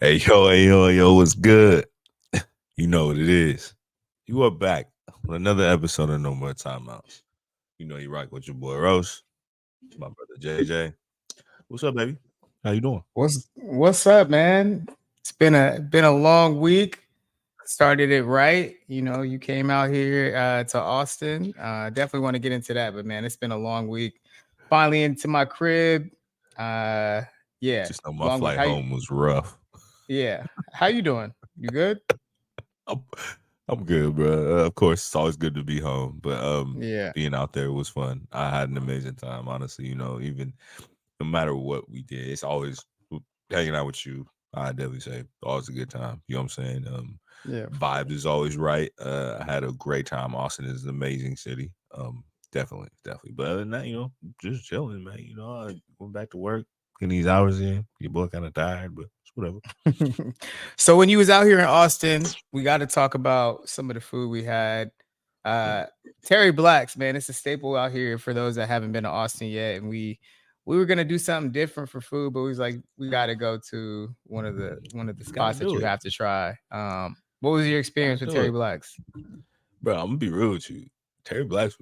Hey, yo, what's good? You know what it is. You are back with another episode of No More Timeouts. You know you rock with your boy Rosh, my brother JJ. What's up, baby? How you doing? What's up, man? It's been a long week. Started it right. You came out here to Austin. Definitely want to get into that, but man, it's been a long week. Finally into my crib. Uh yeah, Just know my long week. flight home was rough. Yeah. How you doing? You good? I'm, I'm good, bro. Of course, it's always good to be home, but Yeah. being out there was fun. I had an amazing time, honestly. Even no matter what we did, it's always hanging out with you. I definitely say always a good time. You know what I'm saying? Yeah, for Vibes sure. is always right. I had a great time. Austin is an amazing city. Definitely. But other than that, just chilling, man. I went back to work, getting these hours in. Your boy kind of tired, but it's whatever. So when you was out here in Austin, we got to talk about some of the food we had. Yeah. Uh Terry Black's, man, it's a staple out here for those that haven't been to Austin yet. And we were gonna do something different for food, but we was like, we got to go to one of the Gotta spots that do you it. have to try. What was your Gotta experience with do Terry it. Black's? Bro, I'm gonna be real with you. Terry Blacks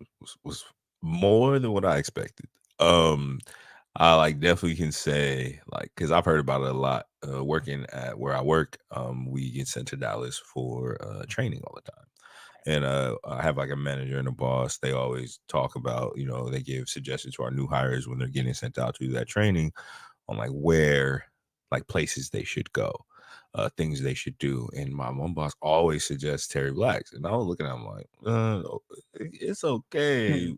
was more than what I expected. Um, I like definitely can say like because I've heard about it a lot. Working at where I work, we get sent to Dallas for training all the time, and I have like a manager and a boss. They always talk about they give suggestions to our new hires when they're getting sent out to do that training on like where like places they should go, things they should do. And my one boss always suggests Terry Black's, and I was looking at him like, it's okay,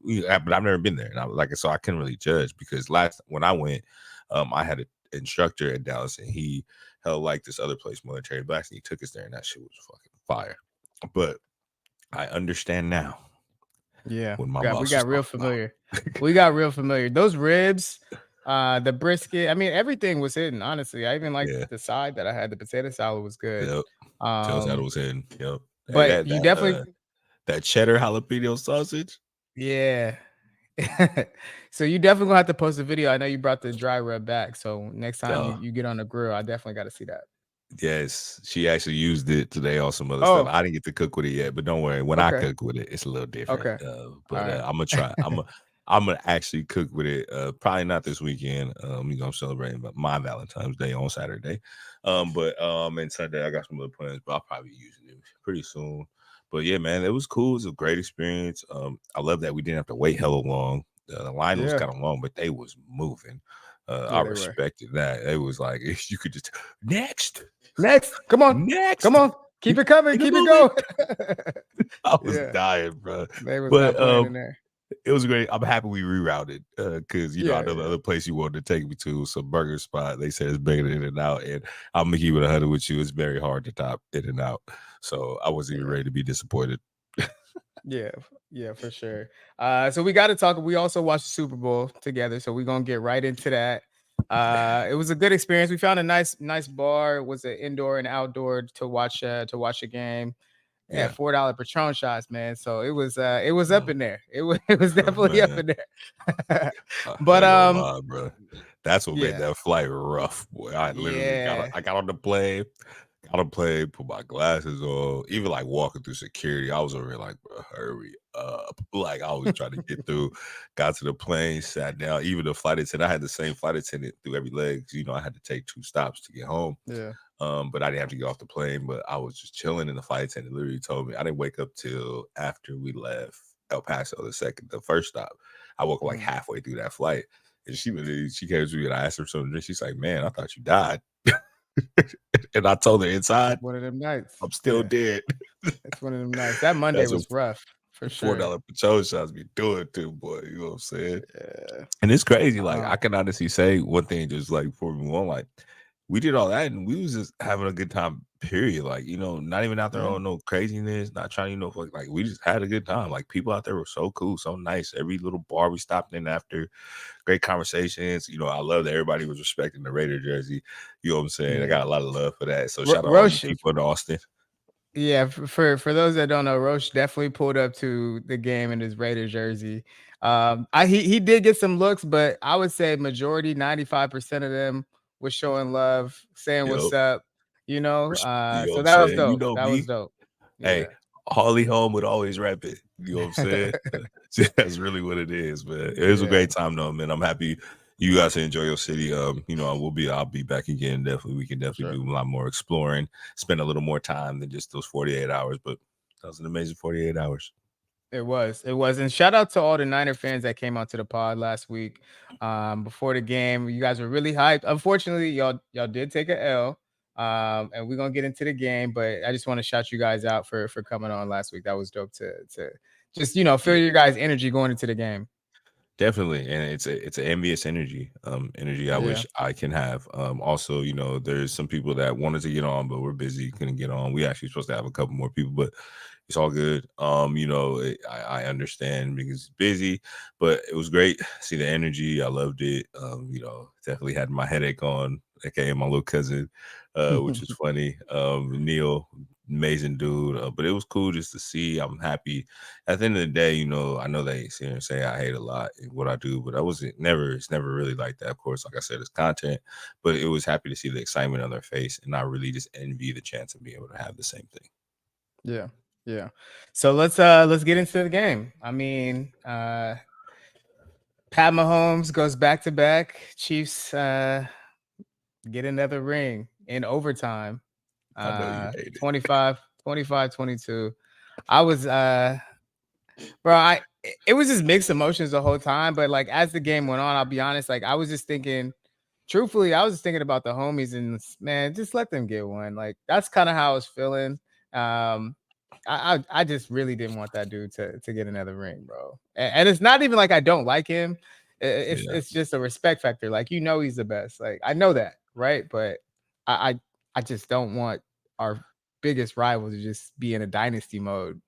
but I've never been there, and I was like, so I couldn't really judge because last when I went, I had an instructor at Dallas, and he held like this other place more than Terry Black's, and he took us there, and that shit was fucking fire. But I understand now Yeah, what my we boss was got real talking about. familiar. We got real familiar. Those ribs, the brisket. I mean, everything was hidden. Honestly, I even like Yeah, the side that I had. The potato salad was good. yep. Tells how it Um, was hitting. Yep. Hey, but that you that definitely, that cheddar jalapeno sausage. yeah. So you definitely gonna have to post a video. I know you brought the dry rub back. So next time Uh, you get on the grill, I definitely got to see that. yes, she actually used it today on some other stuff. Oh, I didn't get to cook with it yet, but don't worry. When I okay, cook with it, it's a little different. okay, all But right. I'm gonna try. I'm gonna actually cook with it. Probably not this weekend. I'm celebrating my Valentine's Day on Saturday. And Sunday I got some other plans, but I'll probably be using it pretty soon. But yeah, man, it was cool. It was a great experience. I love that we didn't have to wait hella long. The line was Yeah, kind of long, but they was moving. I yeah, they were. respected that. It was like if you could just next, Next, come on, come next, on, keep it coming, keep it keep it moving. going. I was Yeah, dying, bro. they was not But playing in there. it was great. I'm happy we rerouted because I Yeah, know the yeah, other place you wanted to take me to was some burger spot. They said it's bigger than In-N-Out, and I'm gonna keep it 100 with you. It's very hard to top In-N-Out, so I wasn't even yeah. ready to be disappointed. Yeah, yeah, for sure. So we got to talk. We also watched the Super Bowl together, so we're gonna get right into that. It was a good experience. We found a nice bar. It was an indoor and outdoor to watch a game. Yeah, Yeah, $4 Patron shots, man. So it was up oh, in there. It was definitely up man, in there. I But ain't gonna lie, bro. That's what made yeah, that flight rough, boy. I literally yeah, I got on the plane. Got to play, put my glasses on, even like walking through security. I was over here like, bro, hurry up. Like I was trying to get through, got to the plane, sat down. Even the flight attendant, I had the same flight attendant through every leg. 'Cause, I had to take 2 stops to get home. yeah. But I didn't have to get off the plane, but I was just chilling and the flight attendant literally told me I didn't wake up till after we left El Paso the first stop. I woke up like Mhm. halfway through that flight. And she came to me and I asked her something. She's like, man, I thought you died. And I told her inside, It's one of them nights. I'm still Yeah, dead. it's one of them nights. That Monday That's what was rough for sure. $4 Patron shots be doing too, boy. You know what I'm saying? Yeah. And it's crazy. Like I Um, can honestly say one thing, just like before we move on, like we did all that and we was just having a good time. Period. Like not even out there yeah. on no craziness, not trying like we just had a good time. Like people out there were so cool, so nice. Every little bar we stopped in after, great conversations. I love that everybody was respecting the Raider jersey. You know what I'm saying? I Yeah. got a lot of love for that. So shout out all you Roche, people in Austin. yeah, for those that don't know, Roche definitely pulled up to the game in his Raiders jersey. He did get some looks, but I would say majority, 95% of them was showing love, saying what's Yep. up. you know. You know what So I'm that was saying? You dope. know That was me. dope. Hey, Yeah. Harley Home would always rep it. You know what I'm saying? That's really what it is, man. It was a Yeah, great time though, man. I'm happy you guys enjoy your city. You know, I'll be back again. Definitely, we can definitely sure. do a lot more exploring, spend a little more time than just those 48 hours. But that was an amazing 48 hours. It was. It was. And shout out to all the Niner fans that came out to the pod last week. Before the game. You guys were really hyped. Unfortunately, y'all did take a L. And we're gonna get into the game, but I just want to shout you guys out for coming on last week. That was dope to just feel Yeah. your guys' energy going into the game. Definitely, and it's an envious energy, energy I Yeah. wish I can have. Also, you know, there's some people that wanted to get on, but we're busy, couldn't get on. We actually supposed to have a couple more people, but it's all good. You know, I understand because it's busy, but it was great. See the energy, I loved it. You know, definitely had my headache on, aka my little cousin, which was funny. Neil, amazing dude, but it was cool just to see. I'm happy at the end of the day, you know, I know they sit here and say I hate a lot in what I do, but I wasn't never, it's never really like that. Of course, like I said, it's content, but it was happy to see the excitement on their face. And I really just envy the chance of being able to have the same thing. Yeah. Yeah. So let's get into the game. I mean, Pat Mahomes goes back to back. Chiefs get another ring in overtime. I know you hate it. 25-22. I was bro, it was just mixed emotions the whole time, but like as the game went on, I'll be honest, like I was just thinking, truthfully, I was just thinking about the homies and man, just let them get one. Like that's kind of how I was feeling. Um, I just really didn't want that dude to get another ring, bro. And it's not even like I don't like him. Yeah. It's just a respect factor. Like he's the best. Like I know that, right? But I I, I just don't want our biggest rival to just be in a dynasty mode.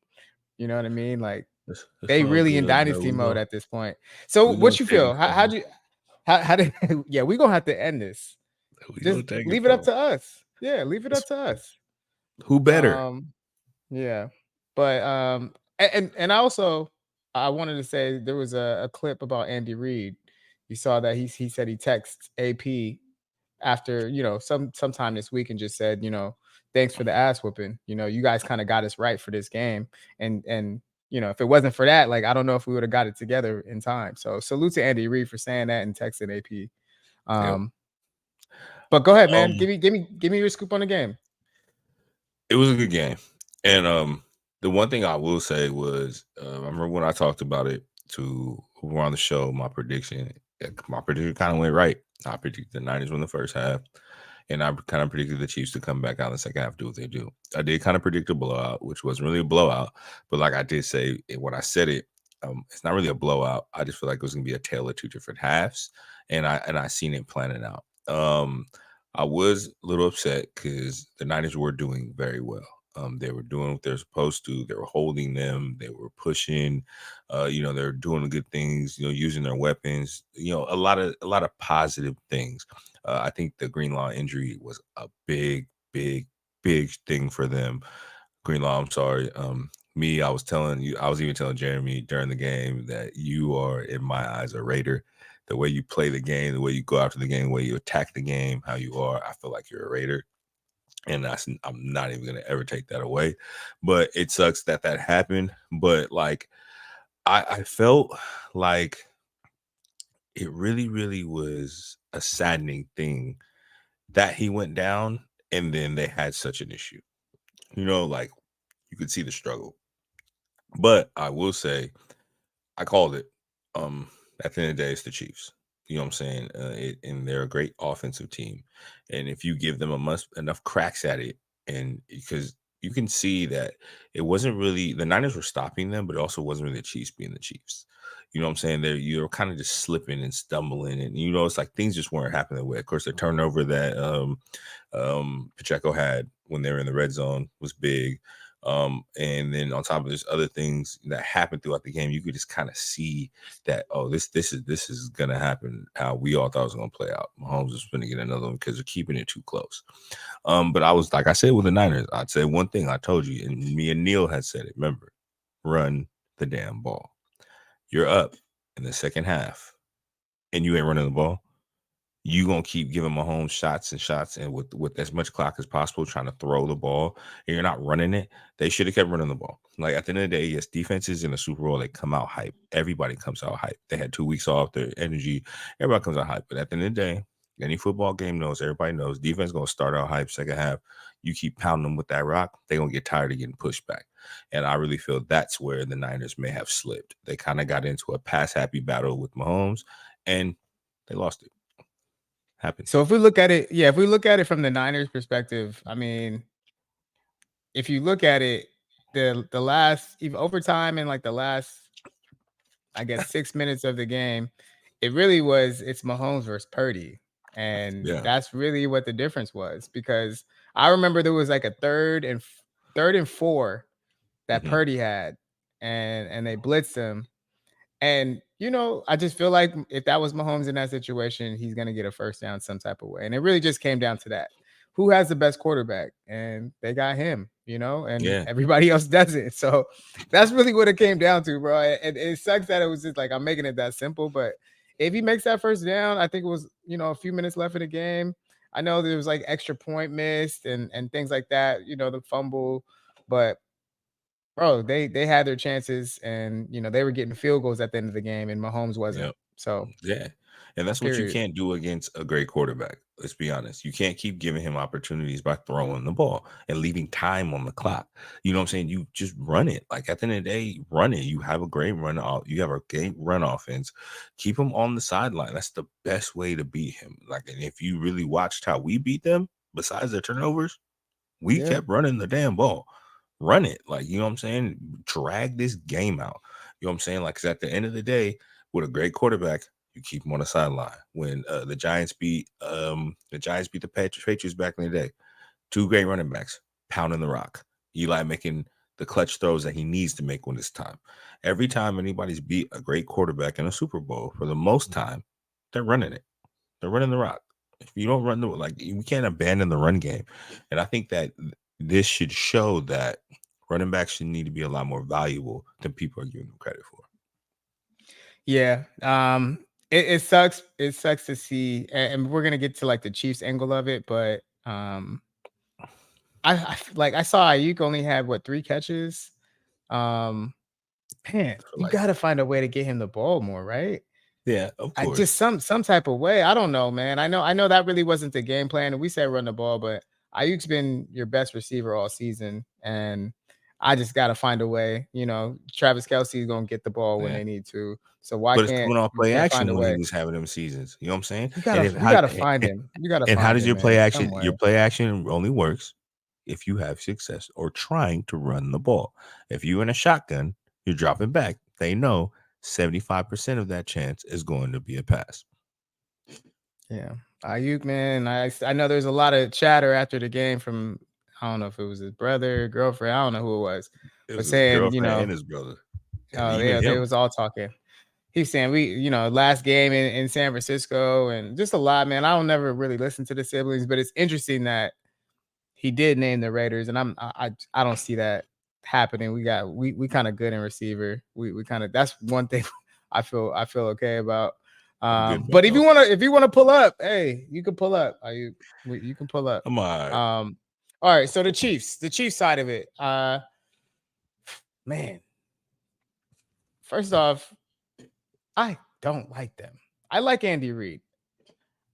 You know what I mean? Like It's they all really in good, bro. dynasty mode at this point. So We gonna what you take it feel? from How'd them. you how did yeah, we gonna have to end this. We gonna Just take it leave it from up 'em. to us. Yeah, leave it up It's- to us. Who better? Um, yeah. But and I also I wanted to say there was a clip about Andy Reid. You saw that he said he texts AP after, sometime this week and just said, thanks for the ass whooping. You guys kind of got us right for this game. And if it wasn't for that, like I don't know if we would have got it together in time. So salute to Andy Reid for saying that and texting AP. Yep. Um, but go ahead, man. Um, Give me your scoop on the game. it was a good game, and the one thing I will say was, I remember when I talked about it to who were on the show. My prediction kind of went right. I predicted the Niners win the first half, and I kind of predicted the Chiefs to come back out in the second half, do what they do. I did kind of predict a blowout, which wasn't really a blowout, but like I did say when I said it, it's not really a blowout. I just feel like it was gonna be a tale of two different halves, and I seen it planning out. I was a little upset because the Niners were doing very well. They were doing what they're supposed to. They were holding them. They were pushing. You know, they're doing the good things. You know, using their weapons. You know, a lot of positive things. I think the Greenlaw injury was a big, big, big thing for them. Greenlaw, I'm sorry. Me, I was telling you, I was even telling Jeremy during the game that you are, in my eyes, a Raider. The way you play the game, the way you go after the game, the way you attack the game, how you are, I feel like you're a Raider. And I'm not even gonna ever take that away. But it sucks that that happened. But like I felt like it really, really was a saddening thing that he went down and then they had such an issue. You know, like you could see the struggle. But I will say I called it. Um, at the end of the day, it's the Chiefs. You know what I'm saying? And they're a great offensive team. And if you give them enough cracks at it, and because you can see that it wasn't really the Niners were stopping them, but it also wasn't really the Chiefs being the Chiefs. You know what I'm saying? You're kind of just slipping and stumbling, and it's like things just weren't happening that way. Of course, the turnover that Pacheco had when they were in the red zone was big. And then on top of this, other things that happened throughout the game, you could just kind of see that this is gonna happen how we all thought it was gonna play out. Mahomes is gonna get another one because they're keeping it too close. But I was like I said with the Niners, I'd say one thing I told you, and me and Neil had said it. Remember, run the damn ball. You're up in the second half, and you ain't running the ball. you gonna keep giving Mahomes shots and shots and with as much clock as possible, trying to throw the ball, and you're not running it. They should have kept running the ball. Like at the end of the day, yes, defenses in the Super Bowl, they come out hype. Everybody comes out hype. They had 2 weeks off, their energy, everybody comes out hype. But at the end of the day, any football game knows, everybody knows, defense gonna start out hype. Second half, you keep pounding them with that rock, they're gonna get tired of getting pushed back. And I really feel that's where the Niners may have slipped. They kind of got into a pass happy battle with Mahomes, and they lost it. Happens. So if we look at it, yeah, if we look at it from the Niners perspective, I mean, if you look at it, the last even overtime and like the last, I guess 6 minutes of the game, it really was it's Mahomes versus Purdy. And Yeah. that's really what the difference was because I remember there was like a third and four that Mhm. Purdy had, and they blitzed him. And I just feel like if that was Mahomes in that situation, he's gonna get a first down some type of way. And it really just came down to that. Who has the best quarterback? And they got him, and Yeah. everybody else doesn't. So that's really what it came down to, bro. And it sucks that it was just like I'm making it that simple. But if he makes that first down, I think it was, a few minutes left in the game. I know there was like extra point missed and things like that, the fumble, but bro, they had their chances and they were getting field goals at the end of the game and Mahomes wasn't. Yep. So, Yeah. And that's what you period. can't do against a great quarterback. Let's be honest. You can't keep giving him opportunities by throwing the ball and leaving time on the clock. You know what I'm saying? You just run it. Like at the end of the day, run it. You have a great run off. You have a great run offense. Keep him on the sideline. That's the best way to beat him. Like, and if you really watched how we beat them, besides the turnovers, we Yeah. kept running the damn ball. Run it. Like, you know what I'm saying? Drag this game out. You know what I'm saying? Like, 'cause at the end of the day, with a great quarterback, you keep him on the sideline. When the Giants beat the Patriots back in the day, two great running backs pounding the rock. Eli making the clutch throws that he needs to make when it's time. Every time anybody's beat a great quarterback in a Super Bowl, for the most time, they're running it. They're running the rock. If you don't run the like, we can't abandon the run game. And I think that this should show that running backs should need to be a lot more valuable than people are giving them credit for. Yeah. It sucks. It sucks to see, and we're gonna get to like the Chiefs angle of it, but like I saw Ayuk only had what 3 catches. Um, man, For you like, gotta find a way to get him the ball more, right? yeah, of I just course. some type of way. I don't know, man. I know that really wasn't the game plan. And we said run the ball, but Ayuk's been your best receiver all season. And I just gotta find a way. Travis Kelsey is gonna get the ball when Yeah. they need to. So why But it's can't coming off you play can't find action a when he way? was having them seasons. You know what I'm saying? You And gotta if you how gotta find him. You gotta and how find does him, your play man, action? Your somewhere. play action only works if you have success or trying to run the ball. If you're in a shotgun, you're dropping back. They know 75% of that chance is going to be a pass. Yeah. Ayuk, man. I know there's a lot of chatter after the game from I don't know if it was his brother, girlfriend, I don't know who it was, It but was his saying, girlfriend and his brother, and even they him. was all talking. He's saying last game in San Francisco and just a lot, man. I don't never really listen to the siblings, but it's interesting that he did name the Raiders, and I don't see that happening. We kind of good in receiver. We kind of that's one thing I feel okay about. I'm good But back off. if you wanna pull up, hey, you can pull up. You can pull up. I'm all right. All right. So the Chiefs side of it, man. First off, I don't like them. I like Andy Reid.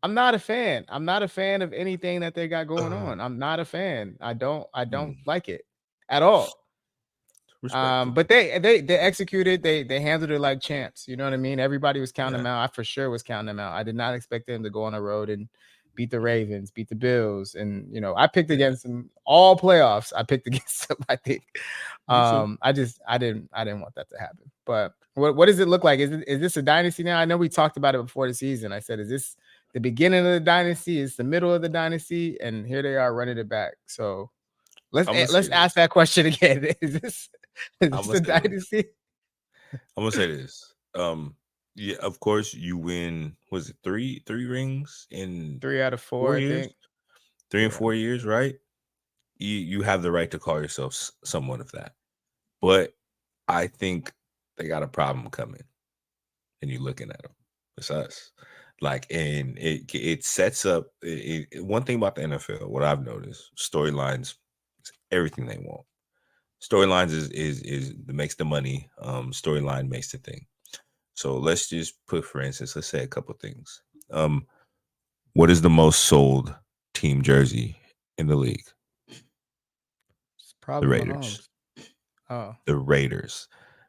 I'm not a fan. I'm not a fan of anything that they got going on. I'm not a fan. I don't Mm, like it at all. respectful. But they executed. They handled it like champs. You know what I mean? Everybody was counting Yeah, them out. I for sure was counting them out. I did not expect them to go on the road and beat the Ravens, beat the Bills, and I picked yeah. against them all playoffs. I picked against them. I think. Me too. I didn't want that to happen. But what does it look like? Is this a dynasty now? I know we talked about it before the season. I said, is this the beginning of the dynasty? Is the middle of the dynasty? And here they are running it back. So let's I'm gonna say let's ask this. that question again. Is I'm this gonna a say this. dynasty? I'm gonna say this. Yeah, of course you win. Was it three rings in 3 out of 4, I 4 years? think. 3 and Yeah. 4 years, right? You have the right to call yourself somewhat of that. But I think they got a problem coming, and you're looking at them. It's us. Like, and it sets up one thing about the NFL. What I've noticed, storylines, is everything they want. Storylines is makes the money. Storyline makes the thing. So let's just put, for instance, let's say a couple things. Um, what is the most sold team jersey in the league? It's The probably Raiders. Mahomes. Oh, The Raiders.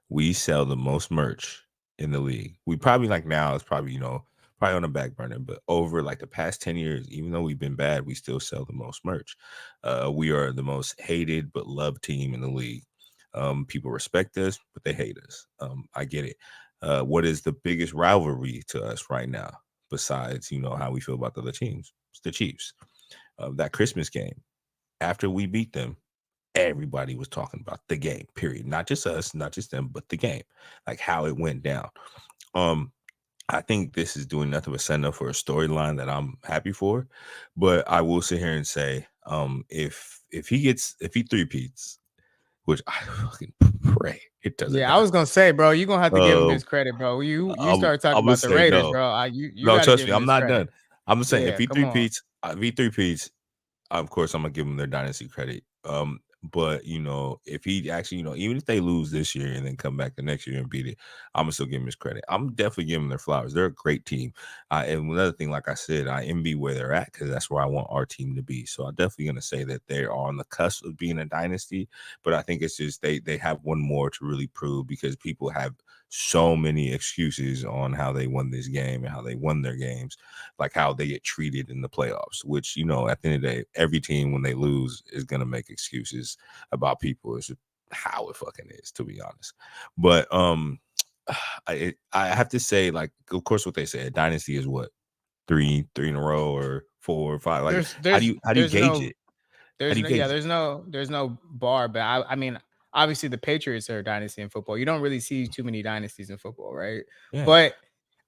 We sell the most merch in the league. We probably like now it's probably, probably on the back burner, but over like the past 10 years, even though we've been bad, we still sell the most merch. We are the most hated but loved team in the league. People respect us, but they hate us. I get it. What is the biggest rivalry to us right now, besides, how we feel about the other teams? It's the Chiefs. That Christmas game, after we beat them, everybody was talking about the game, period. Not just us, not just them, but the game, like how it went down. Um, I think this is doing nothing but setting up for a storyline that I'm happy for. But I will sit here and say, if he three-peats, which I fucking pray it doesn't yeah. I happen. was gonna say, bro, you gonna have to give him Uh, his credit, bro. You I'm, start talking I'm gonna about the say Raiders, no, bro. You no. got to Trust give me, him I'm his not credit. done. I'm just saying, Yeah, come on. if he three-peats, of course, I'm gonna give them their dynasty credit. But if he actually, even if they lose this year and then come back the next year and beat it, I'm gonna still give him his credit. I'm definitely giving them their flowers. They're a great team. And another thing, like I said, I envy where they're at because that's where I want our team to be. So I'm definitely gonna say that they are on the cusp of being a dynasty. But I think it's just they have one more to really prove because people have so many excuses on how they won this game and how they won their games, like how they get treated in the playoffs, which, at the end of the day, every team when they lose is going to make excuses about people. It's just how it fucking is, to be honest. But I have to say, like, of course, what they say, a dynasty is what, three in a row or 4 or 5. Like, There's how do there's you there's gauge no it? How do there's you no yeah gauge it? there's no bar, but I mean obviously the Patriots are a dynasty in football. You don't really see too many dynasties in football, right? Yeah, But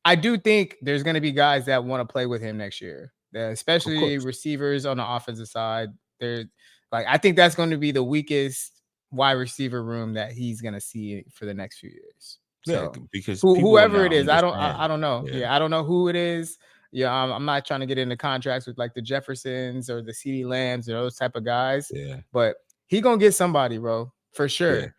I do think there's going to be guys that want to play with him next year, of especially course. receivers on the offensive side. They're like I think that's going to be the weakest wide receiver room that he's going to see for the next few years. Yeah, So because people will whoever it now is, I understand. don't know. Yeah, Yeah, I don't know who it is. Yeah, I'm not trying to get into contracts with like the Jeffersons or the CD Lambs or those type of guys, yeah, but he gonna get somebody, bro, for yeah. sure.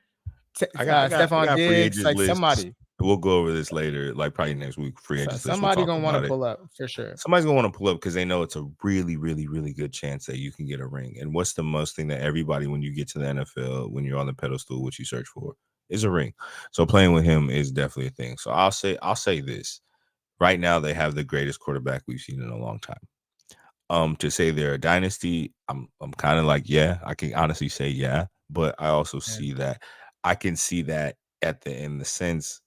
I Stephon got free Diggs, agent like lists. somebody, We'll go over this later, like probably next week. Free agents list. We'll somebody talk gonna want to about it. pull up for sure. Somebody's gonna want to pull up because they know it's a really, really, really good chance that you can get a ring. And what's the most thing that everybody, when you get to the NFL, when you're on the pedestal, what you search for is a ring. So playing with him is definitely a thing. So I'll say this. Right now, they have the greatest quarterback we've seen in a long time. To say they're a dynasty, I'm kind of like, yeah, I can honestly say yeah, but I also Yeah. see that I can see that at in the sense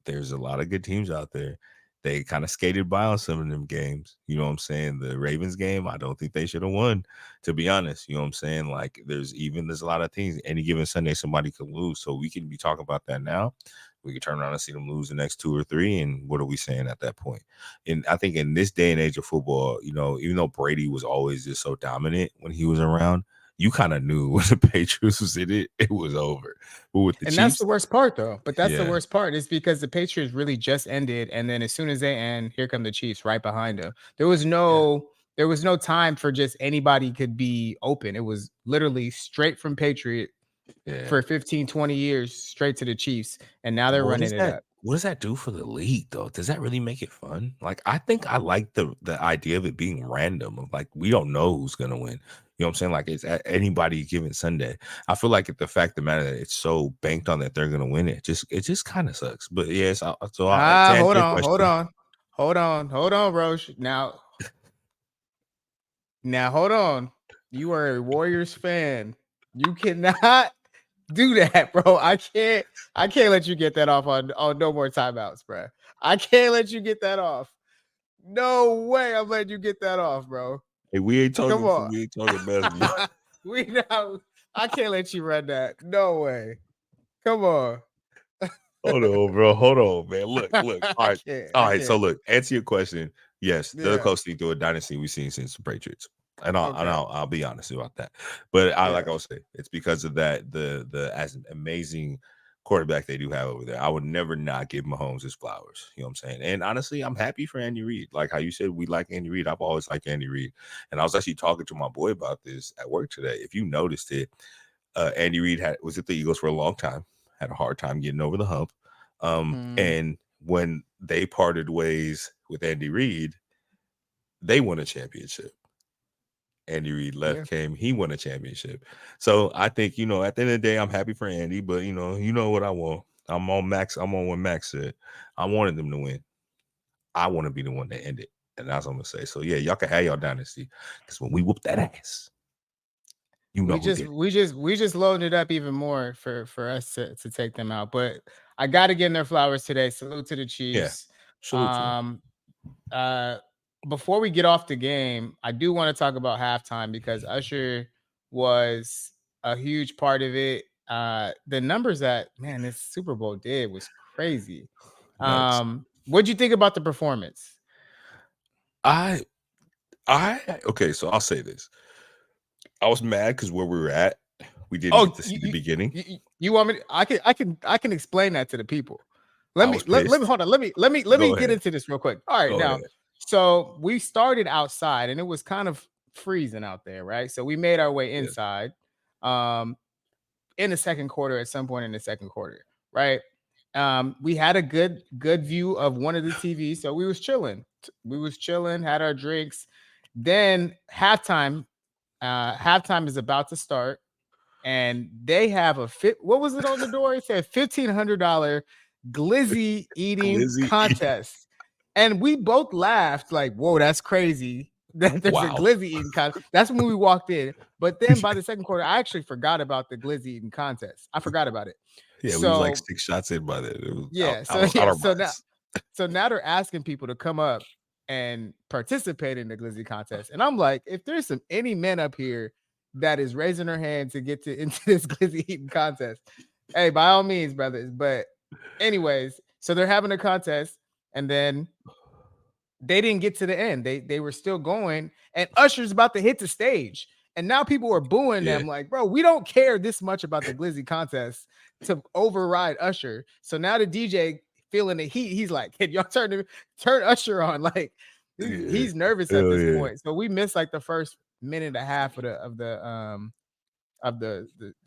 there's a lot of good teams out there. They kind of skated by on some of them games. You know what I'm saying? The Ravens game, I don't think they should have won, to be honest. You know what I'm saying? Like there's a lot of things. Any given Sunday, somebody could lose. So we can be talking about that now. We could turn around and see them lose the next 2 or 3. And what are we saying at that point? And I think in this day and age of football, even though Brady was always just so dominant when he was around, you kind of knew when the Patriots was in it, it was over. But with the And that's Chiefs, the worst part, though. But that's the yeah, worst part is because the Patriots really just ended, and then as soon as they end, here come the Chiefs right behind them. yeah, There was no time for just anybody could be open. It was literally straight from Patriot yeah. for 15, 20 years straight to the Chiefs, and now they're What running does it that up. what does that do for the league though? Does that really make it fun? Like I think I like the idea of it being random, of like we don't know who's gonna win. You know what I'm saying? Like it's at anybody given Sunday. I feel like the fact of the matter that it's so banked on that they're gonna win it just kind of sucks. But yes, to answer Hold your on, hold question, on, hold on, Roche. Now hold on. You are a Warriors fan. You cannot do that, bro. I can't let you get that off on no more timeouts, bro. I can't let you get that off. No way I'm letting you get that off, bro. hey, Come on. we ain't talking basketball. we know I can't let you run that. No way. Come on. Hold on, bro. Hold on, man. Look. All I right. can't. All I right. So can't. look, answer your question. Yes, they're Yeah. closely to a dynasty we've seen since the Patriots. And Okay. I'll be honest about that. But I like Yeah. I was saying, it's because of that, the as amazing quarterback they do have over there. I would never not give Mahomes his flowers. You know what I'm saying? And honestly, I'm happy for Andy Reid. Like how you said, we like Andy Reid. I've always liked Andy Reid. And I was actually talking to my boy about this at work today. If you noticed it, Andy Reid was at the Eagles for a long time, had a hard time getting over the hump. And when they parted ways with Andy Reid, they won a championship. Andy Reid left, came, he won a championship. So I think, you know, at the end of the day, I'm happy for Andy, but you know what I want. I'm on what Max said. I wanted them to win. I want to be the one to end it. And that's what I'm gonna say. So yeah, y'all can have y'all dynasty. Because when we whoop that ass, you know who did it. We just loaded it up even more for us to take them out. But I gotta give them their flowers today. Salute to the Yeah. Chiefs. Salute to them. Uh before we get off the game, I do want to talk about halftime because Usher was a huge part of it. The numbers that this Super Bowl did was crazy. Nuts. What'd you think about the performance? I okay, so I'll say this. I was mad because where we were at, we didn't get to see the beginning. You want me to, I can explain that to the people. Let me hold on. Let me get into this real quick. All right, now. So we started outside and it was kind of freezing out there, right? So we made our way inside in the second quarter, at some point in the second quarter, right? We had a good view of one of the TVs, so we was chilling. Had our drinks. Then halftime is about to start, and they have what was it on the door? It said $1,500 glizzy eating contest. And we both laughed like, whoa, that's crazy. There's a glizzy eating contest. That's when we walked in. But then by the second quarter, I actually forgot about the glizzy eating contest. I forgot about it. Yeah, we was like 6 shots in by then. So now they're asking people to come up and participate in the glizzy contest. And I'm like, if there's any men up here that is raising their hand to get into this glizzy eating contest, hey, by all means, brothers. But anyways, so they're having a contest, and then they didn't get to the end. They were still going, and Usher's about to hit the stage. And now people are booing them like, bro, we don't care this much about the glizzy contest to override Usher. So now the DJ feeling the heat, he's like, hey, y'all turn Usher on. Like he's nervous at this point. So we missed like the first minute and a half of the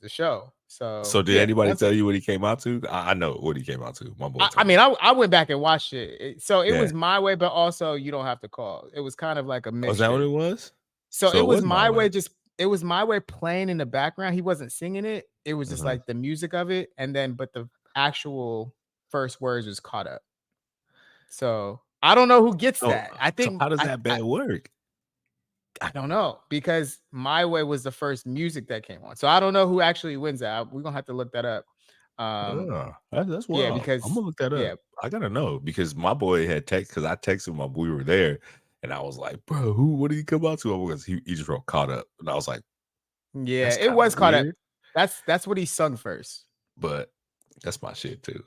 show. So did anybody tell you what he came out to? I know what he came out to. My boy. I went back and watched it. So it was My Way, but also You Don't Have to Call. It was kind of like a mix. Oh, is that what it was? So it was My Way. It was My Way playing in the background. He wasn't singing it. It was just like the music of it, and then but the actual first words was caught up. So I don't know who gets that. I think. So how does that bad work? I don't know, because My Way was the first music that came on. So I don't know who actually wins that. We're gonna have to look that up. That's wild. Yeah, because I'm gonna look that up. Yeah. I gotta know because my boy had text because I texted my boy, we were there, and I was like, bro, what did he come out to? Because he just wrote caught up, and I was like, yeah, it was caught up. That's what he sung first. But that's my shit too.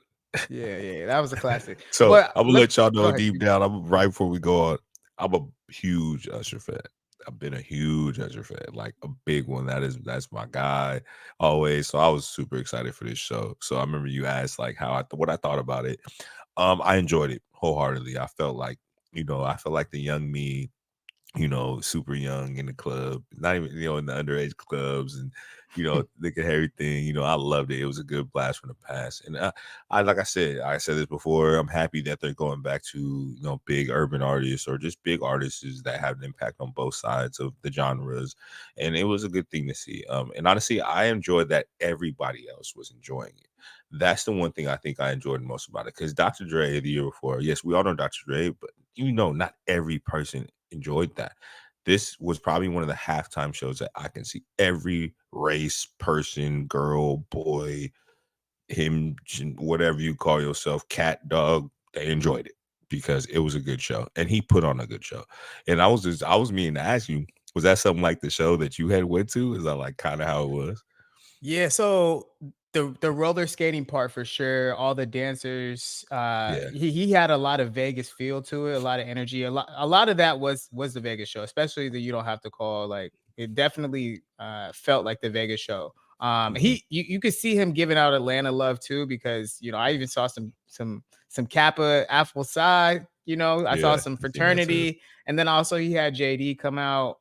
Yeah, that was a classic. So I'm gonna let y'all know deep down. I'm right before we go on. I'm a huge Usher fan. I've been a huge Usher fan, like a big one. That's my guy always. So I was super excited for this show. So I remember you asked like what I thought about it. I enjoyed it wholeheartedly. I felt like the young me, super young in the club, not even, in the underage clubs, and, look at everything, I loved it. It was a good blast from the past. And like I said this before, I'm happy that they're going back to, big urban artists or just big artists that have an impact on both sides of the genres. And it was a good thing to see. And honestly, I enjoyed that everybody else was enjoying it. That's the one thing I think I enjoyed most about it. Because Dr. Dre the year before, yes, we all know Dr. Dre, but not every person enjoyed that. This was probably one of the halftime shows that I can see every race, person, girl, boy, him, whatever you call yourself, cat, dog, they enjoyed it because it was a good show and he put on a good show. And I was meaning to ask you, was that something like the show that you had went to? Is that like kind of how it was? Yeah, so the roller skating part for sure, all the dancers, he had a lot of Vegas feel to it, a lot of energy, a lot of that was the Vegas show, especially the You Don't Have to Call. Like it definitely felt like the Vegas show. You could see him giving out Atlanta love too, because I even saw some Kappa Apple side. I saw Yeah, some I seen that too. fraternity, and then also he had JD come out.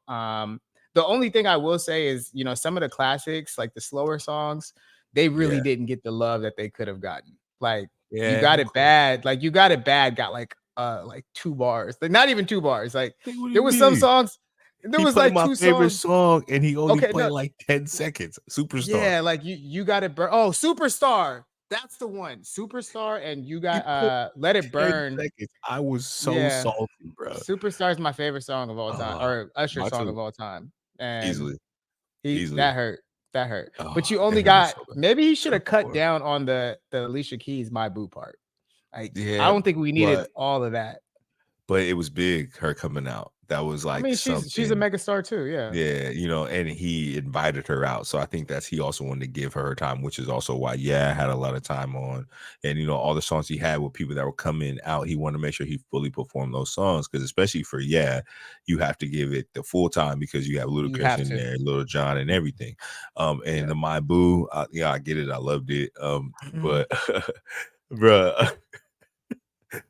The only thing I will say is, some of the classics, like the slower songs, they really Yeah, didn't get the love that they could have gotten. Like You yeah, Got of It course. Bad, like You Got It Bad got like 2 bars, like not even 2 bars. Like Hey, what do there you was some mean? songs, there He was played like my two favorite songs. song, and he only Okay, played no, like 10 seconds. Superstar. yeah, like you got it burn. Oh, Superstar. That's the one. Superstar, and you He got played Let It 10 Burn. seconds. I was so Yeah. salty, bro. Superstar is my favorite song of all time, or Usher Mine song too. of all time. And Easily, he easily. that hurt. That hurt. Oh, But you it only hurt me got, so bad. maybe he should So have cut bad. down on the Alicia Keys My Boo part. Like I Yeah, don't think we needed but all of that. it was big, her coming out. That was I like mean, she's a something. megastar too, yeah. Yeah, and he invited her out. So I think that's he also wanted to give her time, which is also why, I had a lot of time on. And all the songs he had with people that were coming out, he wanted to make sure he fully performed those songs. Because especially for you have to give it the full time, because you have You Ludacris have in to. there, Little John and everything. And Yeah. the My Boo, I get it. I loved it. But bruh,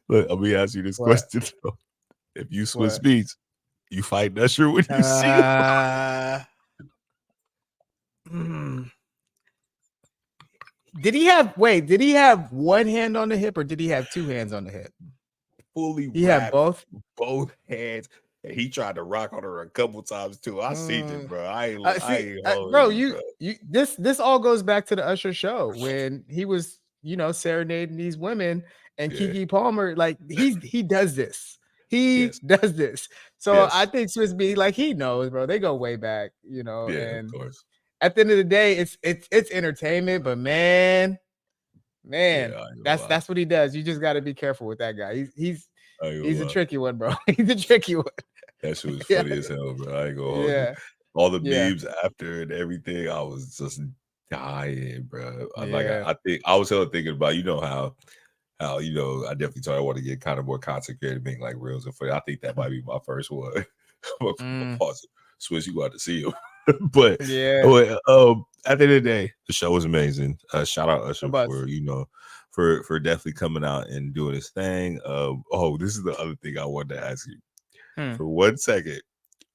look, let me ask you this What? question though. If you switch What? beats, you fight Usher when you see him. Uh mm. Did he have one hand on the hip, or did he have two hands on the hip? Fully He had wrapped both. both hands, and he tried to rock on her a couple times too. I seen it, Mm. bro. I See, ain't holding bro, you, bro. this all goes back to the Usher show when he was, serenading these women, and Yeah. Keke Palmer, like he does this. He Yes. does this. So I Yes. think Swiss B, like, he knows, bro. They go way back, Yeah. Of and course. at the end of the day, it's entertainment, but Yeah. man, I ain't gonna that's lie. that's what he does. You just got to be careful with that guy. I ain't gonna He's a lie. tricky one, bro. He's a tricky one. That shit was Yeah, funny as hell, bro. I ain't gonna hold you. yeah, All the yeah, memes after and everything, I was just dying, bro. yeah. I think I was hella thinking about, how I definitely thought I want to get kind of more consecrated, being like reels and funny. I think that might be my first one. I'm gonna Mm, pause it. Switch, you got to see him. but yeah. but, at the end of the day, the show was amazing. Shout out No Usher buts. for for definitely coming out and doing his thing. This is the other thing I wanted to ask you. Hmm. For 1 second,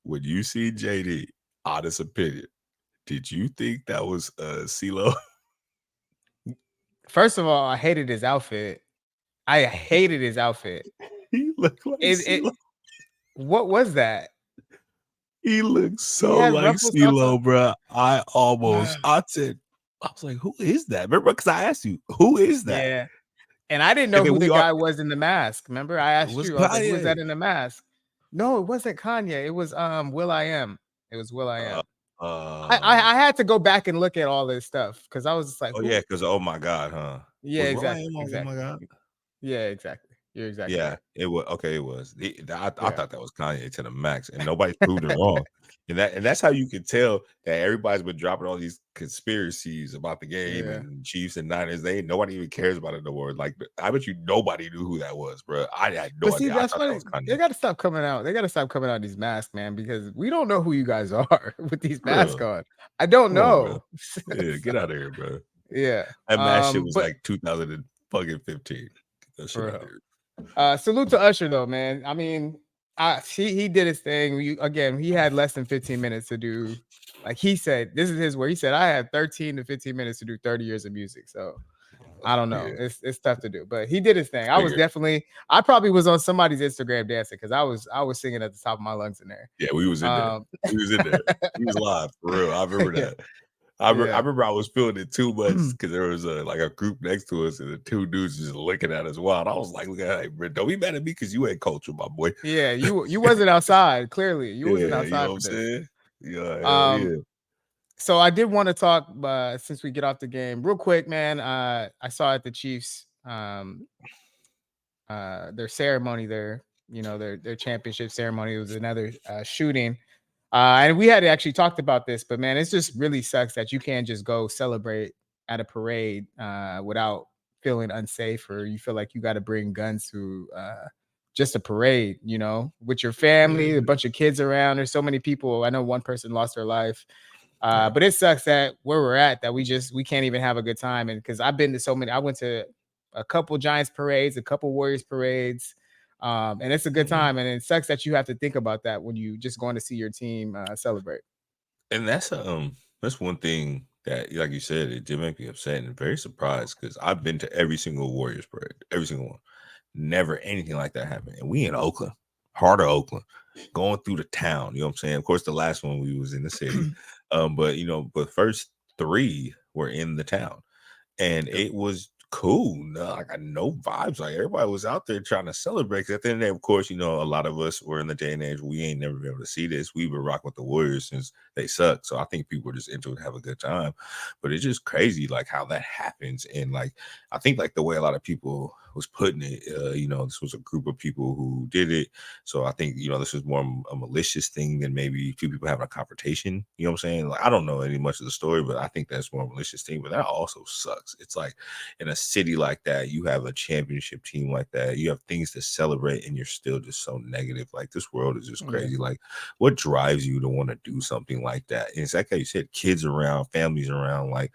when you see JD, honest opinion, did you think that was CeeLo? First of all, I hated his outfit. I hated his outfit. He looked like It CeeLo. what was that? He looked He so had like ruffle socks on. CeeLo, bro. I said, I was like, who is that? Remember, because I asked you, who is that? Yeah. And I didn't And know then who the we are guy was in the mask. Remember, I it asked was you. I was like, "Who is Kanye. that in the mask?" No, it wasn't Kanye. It was Will I Am. It was Will I Uh, Am. uh I had to go back and look at all this stuff because I was just like, oh yeah, "Who?" because oh my god, huh? Yeah, Was exactly, Will.i.am on Oh My exactly. God? Yeah, exactly. You're exactly Yeah, right. it was okay. It was. I Yeah, thought that was Kanye to the max, and nobody's proved it wrong. And that's how you can tell that everybody's been dropping all these conspiracies about the game yeah. and Chiefs and Niners. Nobody even cares about it no more. Like, I bet you nobody knew who that was, bro. I had But no see, idea. I that's thought that why was they Kanye. got to stop coming out. They got to stop coming out these masks, man, because we don't know who you guys are with these masks Bro, on. I don't come on, bro. know. Yeah, get So, out of here, bro. yeah. That mask shit was But like 2015. Get that shit for out of real. here. Salute to Usher though, man. I mean, he did his thing. Again, he had less than 15 minutes to do. Like he said, this is his word. He said, I had 13 to 15 minutes to do 30 years of music. So I don't know. Yeah, It's tough to do, but he did his thing. figure. I probably was on somebody's Instagram dancing because I was singing at the top of my lungs in there. Yeah, we was in there. Um, We was in there. We was live for real. I remember yeah, that. I yeah. remember I was feeling it too much because there was like a group next to us and the two dudes just looking at us wild. I was like, "Look at, hey, bro, don't be mad at me because you ain't culture, my boy." Yeah, you wasn't outside. Clearly, you wasn't Yeah, you know outside what I'm for this. saying? Yeah, hell Um, yeah. so I did want to talk, since we get off the game real quick, man. I saw at the Chiefs, their ceremony, their championship ceremony was another shooting. And we had actually talked about this, but man, it just really sucks that you can't just go celebrate at a parade without feeling unsafe, or you feel like you got to bring guns to just a parade, with your family, a bunch of kids around. There's so many people. I know one person lost her life. Yeah. But it sucks that where we're at that we can't even have a good time. And because I've been to so many, I went to a couple Giants parades, a couple Warriors parades, and it's a good Mhm. time. And it sucks that you have to think about that when you just going to see your team celebrate. And that's one thing that, like you said, it did make me upset and very surprised because I've been to every single Warriors parade, every single one. Never anything like that happened. And we in Oakland, heart of Oakland, going through the town. You know what I'm saying? Of course, the last one we was in the city. But but first three were in the town. And Yep. it was cool. No, I got no vibes. Like everybody was out there trying to celebrate. 'Cause at the end of the day, of course, a lot of us were in the day and age we ain't never been able to see this. We've been rocking with the Warriors since they suck. So I think people were just into it, have a good time. But it's just crazy, like how that happens. And like I think like the way a lot of people was putting it, this was a group of people who did it. So I think this was more a malicious thing than maybe two people having a confrontation. You know what I'm saying? Like I don't know any much of the story, but I think that's more a malicious thing. But that also sucks. It's like in a city like that, you have a championship team like that, you have things to celebrate, and you're still just so negative. Like this world is just Yeah. crazy. Like what drives you to want to do something like that? And it's like how you said, kids around, families around. Like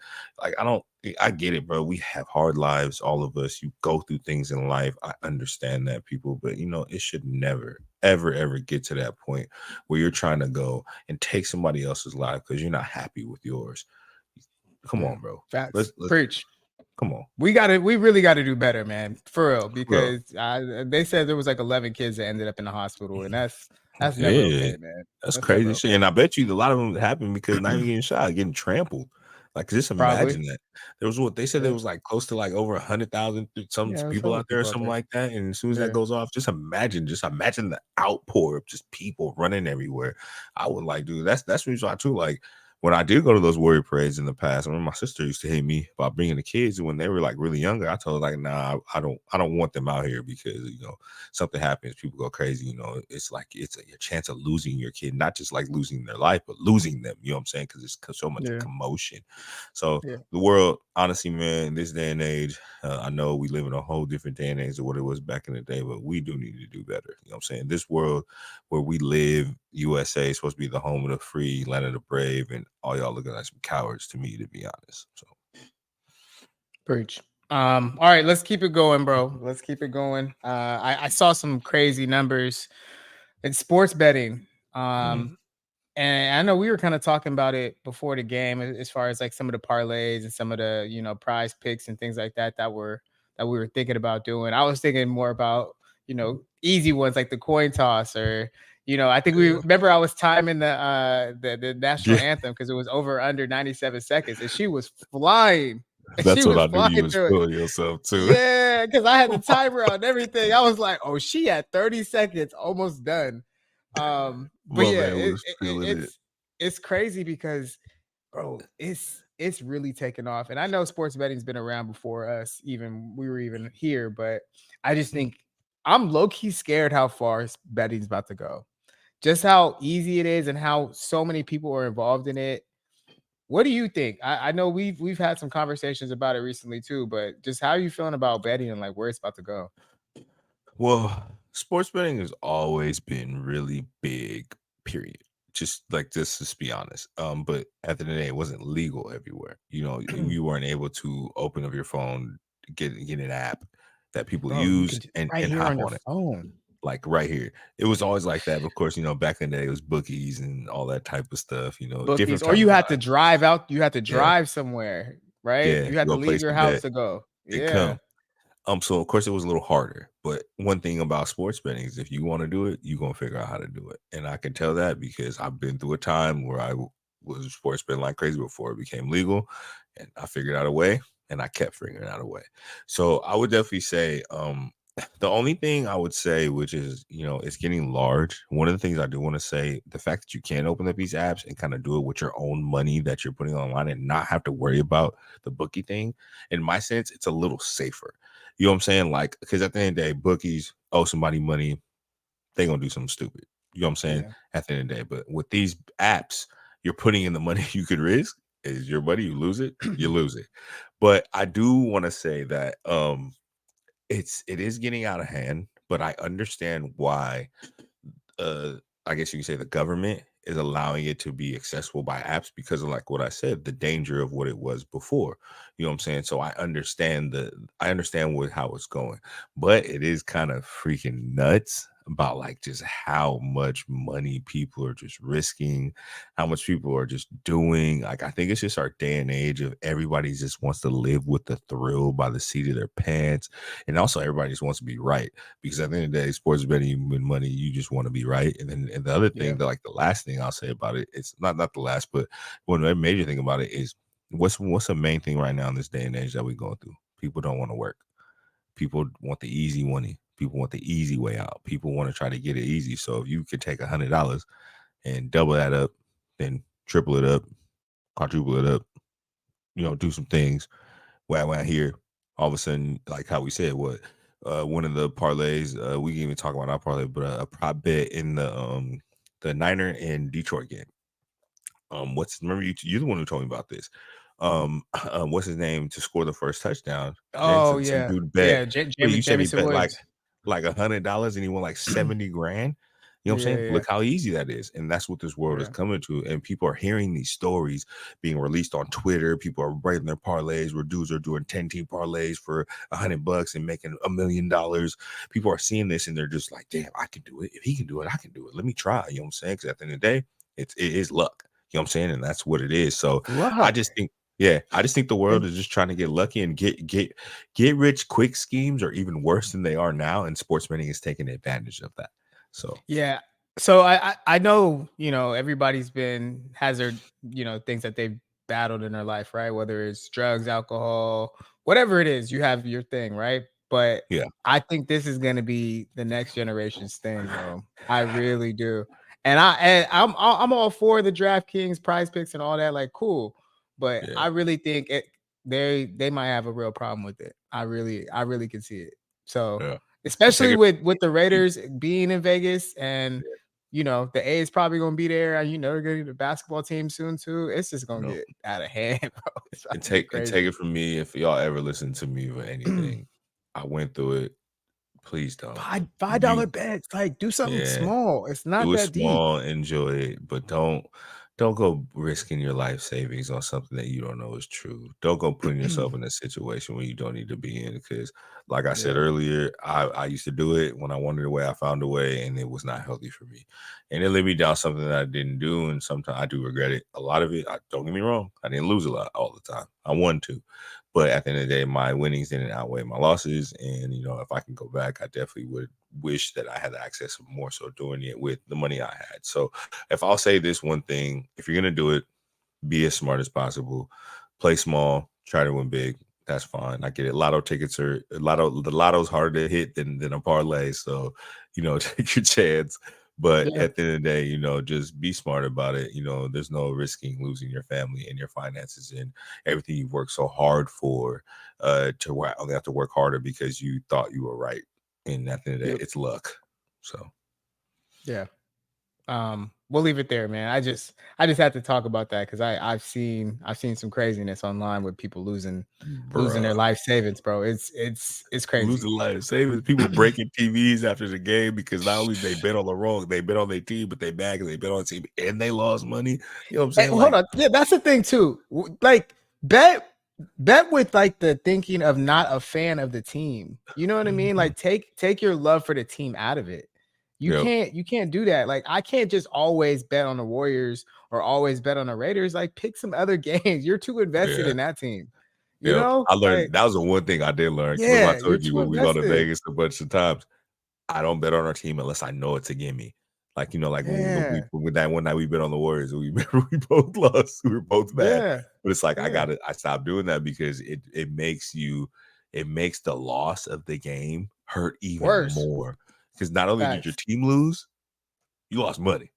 I get it, bro. We have hard lives, all of us. You go through things in life. I understand that, people, but it should never, ever, ever get to that point where you're trying to go and take somebody else's life because you're not happy with yours. Come Yeah. on, bro. Facts. Let's Preach. come on. We really got to do better, man, for real. Bro. Because they said there was like 11 kids that ended up in the hospital, and that's never Yeah, okay, man. that's That's never crazy shit, okay. and I bet you a lot of them happened because not even getting shot, getting trampled. Like, just Probably. imagine that. There was what they said there Yeah. was, like, close to, like, over 100,000 some Yeah. There's people hella out there or people out something there. like that, and as soon as that Yeah. goes off, just imagine the outpour of just people running everywhere. I would like, dude, that's the reason why too, like, when I did go to those warrior parades in the past, I remember my sister used to hate me about bringing the kids, and when they were, like, really younger, I told her, like, "Nah, I don't want them out here because, something happens, people go crazy, it's like it's a chance of losing your kid, not just like losing their life, but losing them. You know what I'm saying? Because it's so much Yeah. commotion. So Yeah. the world, honestly, man, in this day and age, I know we live in a whole different day and age than what it was back in the day, but we do need to do better. You know what I'm saying? This world where we live, USA, is supposed to be the home of the free, land of the brave, and all y'all looking like some cowards to me, to be honest. So Preach. All right, let's keep it going, bro. Let's keep it going. I saw some crazy numbers in sports betting. mm, And I know we were kind of talking about it before the game as far as like some of the parlays and some of the, prize picks and things like that we were thinking about doing. I was thinking more about, easy ones like the coin toss or, I think we yeah. remember I was timing the national Yeah, anthem because it was over under 97 seconds and she was flying. She that's what was I knew flying you was through it. feeling yourself too. Yeah, because I had the timer on and everything. I was like, oh, she had 30 seconds, almost done. But My yeah, man was feeling it. it's crazy because, bro, it's really taken off. And I know sports betting's been around before us, even we were even here, but I just think I'm low key scared how far betting's about to go. Just how easy it is and how so many people are involved in it. What do you think? I know we've had some conversations about it recently too, but just how are you feeling about betting and like where it's about to go? Well, sports betting has always been really big, period. Just be honest. But at the end of the day, it wasn't legal everywhere. You weren't able to open up your phone, get an app that people Bro, you use could and right and here hop on your on it. phone. Like right here. It was always like that. But of course, back in the day it was bookies and all that type of stuff, Bookies, different or type you of had to vibe. drive out, you had to Yeah. drive somewhere, right? Yeah. You had to Go leave place your the house bet to go. and Yeah. come. So of course it was a little harder, but one thing about sports betting is if you want to do it, you're gonna figure out how to do it. And I can tell that because I've been through a time where was sports betting like crazy before it became legal, and I figured out a way, and I kept figuring out a way. So I would definitely say, the only thing I would say, which is, it's getting large. One of the things I do want to say, the fact that you can open up these apps and kind of do it with your own money that you're putting online and not have to worry about the bookie thing, in my sense, it's a little safer. You know what I'm saying? Like, because at the end of the day, bookies owe somebody money, they gonna do something stupid. You know what I'm saying? Yeah. At the end of the day. But with these apps, you're putting in the money you could risk. Is your money, you lose it, you lose it. But I do want to say that it is getting out of hand, but I understand why, uh I guess you could say the government is allowing it to be accessible by apps because of like what I said, the danger of what it was before. You know what I'm saying? So I understand what how it's going, but it is kind of freaking nuts about like just how much money people are just risking, how much people are just doing. Like I think it's just our day and age of everybody just wants to live with the thrill by the seat of their pants. And also everybody just wants to be right because at the end of the day, sports betting you win money, you just want to be right. And then and the other Yeah. thing that like the last thing I'll say about it, it's not the last, but one major thing about it is what's the main thing right now in this day and age that we're going through? People don't want to work. People want the easy money. People want the easy way out. People want to try to get it easy. So if you could take $100 and double that up, then triple it up, quadruple it up, do some things. Wow, here, all of a sudden, like how we said, what one of the parlays, we can even talk about our parlay, but a prop bet in the Niner and Detroit game. Remember you're the one who told me about this. What's his name to score the first touchdown? Then Oh some yeah, dude bet. yeah. What you said he Jamison bet Woods. like $100 and he won like 70 grand. You know what I'm Yeah, saying? yeah, Look how easy that is. And that's what this world is yeah. coming to. And people are hearing these stories being released on Twitter. People are writing their parlays where dudes are doing 10-team parlays for $100 and making $1 million. People are seeing this and they're just like, damn, I can do it. If he can do it, I can do it. Let me try. You know what I'm saying? Because at the end of the day, it is luck. You know what I'm saying? And that's what it is. So I Luck. just think, yeah, I just think the world And is just trying to get lucky and get rich quick schemes are even worse than they are now. And sports betting is taking advantage of that. So yeah. So I know, everybody's has their, things that they've battled in their life, right? Whether it's drugs, alcohol, whatever it is, you have your thing, right? But yeah, I think this is going to be the next generation's thing, bro. I really do. And I'm all for the DraftKings prize picks and all that, like cool. But yeah, I really think they might have a real problem with it. I really can see it. So yeah. And take especially it with the Raiders being in Vegas and yeah, the A is probably gonna be there, and they're gonna get the basketball team soon too. It's just gonna no. get out of hand, bro. It's about And to get take crazy. it from me, if y'all ever listen to me with anything, I went through it. Please don't. Five You dollar bets, like do something yeah. small. It's not Do it that deep. small, enjoy it, but don't go risking your life savings on something that you don't know is true. Don't go putting yourself in a situation where you don't need to be in because like I said Yeah, earlier, I used to do it when I wanted a way, I found a way and it was not healthy for me. And it led me down something that I didn't do. And sometimes I do regret it. A lot of it, don't get me wrong, I didn't lose a lot all the time. I won too. But at the end of the day, my winnings didn't outweigh my losses. And if I can go back, I definitely would wish that I had access more so doing it with the money I had. So if I'll say this one thing, if you're gonna do it, be as smart as possible. Play small, try to win big. That's fine. I get it. Lotto tickets are the lotto's harder to hit than a parlay. So, take your chance. But yeah, at the end of the day, just be smart about it. There's no risking losing your family and your finances and everything you've worked so hard for to only have to work harder because you thought you were right. And at the end of the day, yep, it's luck. So yeah. We'll leave it there, man. I just had to talk about that because I've seen some craziness online with people losing their bruh. life savings, bro. It's crazy. Losing life savings. People breaking TVs after the game because not only they bet on the wrong, they bet on their team, but they back and they bet on the team and they lost money. You know what I'm saying? Hold Like, on. Yeah, that's the thing too. Like bet with like the thinking of not a fan of the team. You know what I mean? mhm. Like take your love for the team out of it. You Yep. can't you can't do that. Like I can't just always bet on the Warriors or always bet on the Raiders. Like pick some other games. You're too invested Yeah. in that team. You Yep. know? I learned Like that was the one thing I did learn. Remember I yeah, you're told you too when we go to invested. Vegas a bunch of times. I don't bet on our team unless I know it's a gimme. Like, like when we Yeah. with that one night we bet on the Warriors, we we both lost. We were both bad. Yeah. But it's like Yeah. I stopped doing that because it makes the loss of the game hurt even Worse. more. Because not only did your Facts. team lose, you lost money.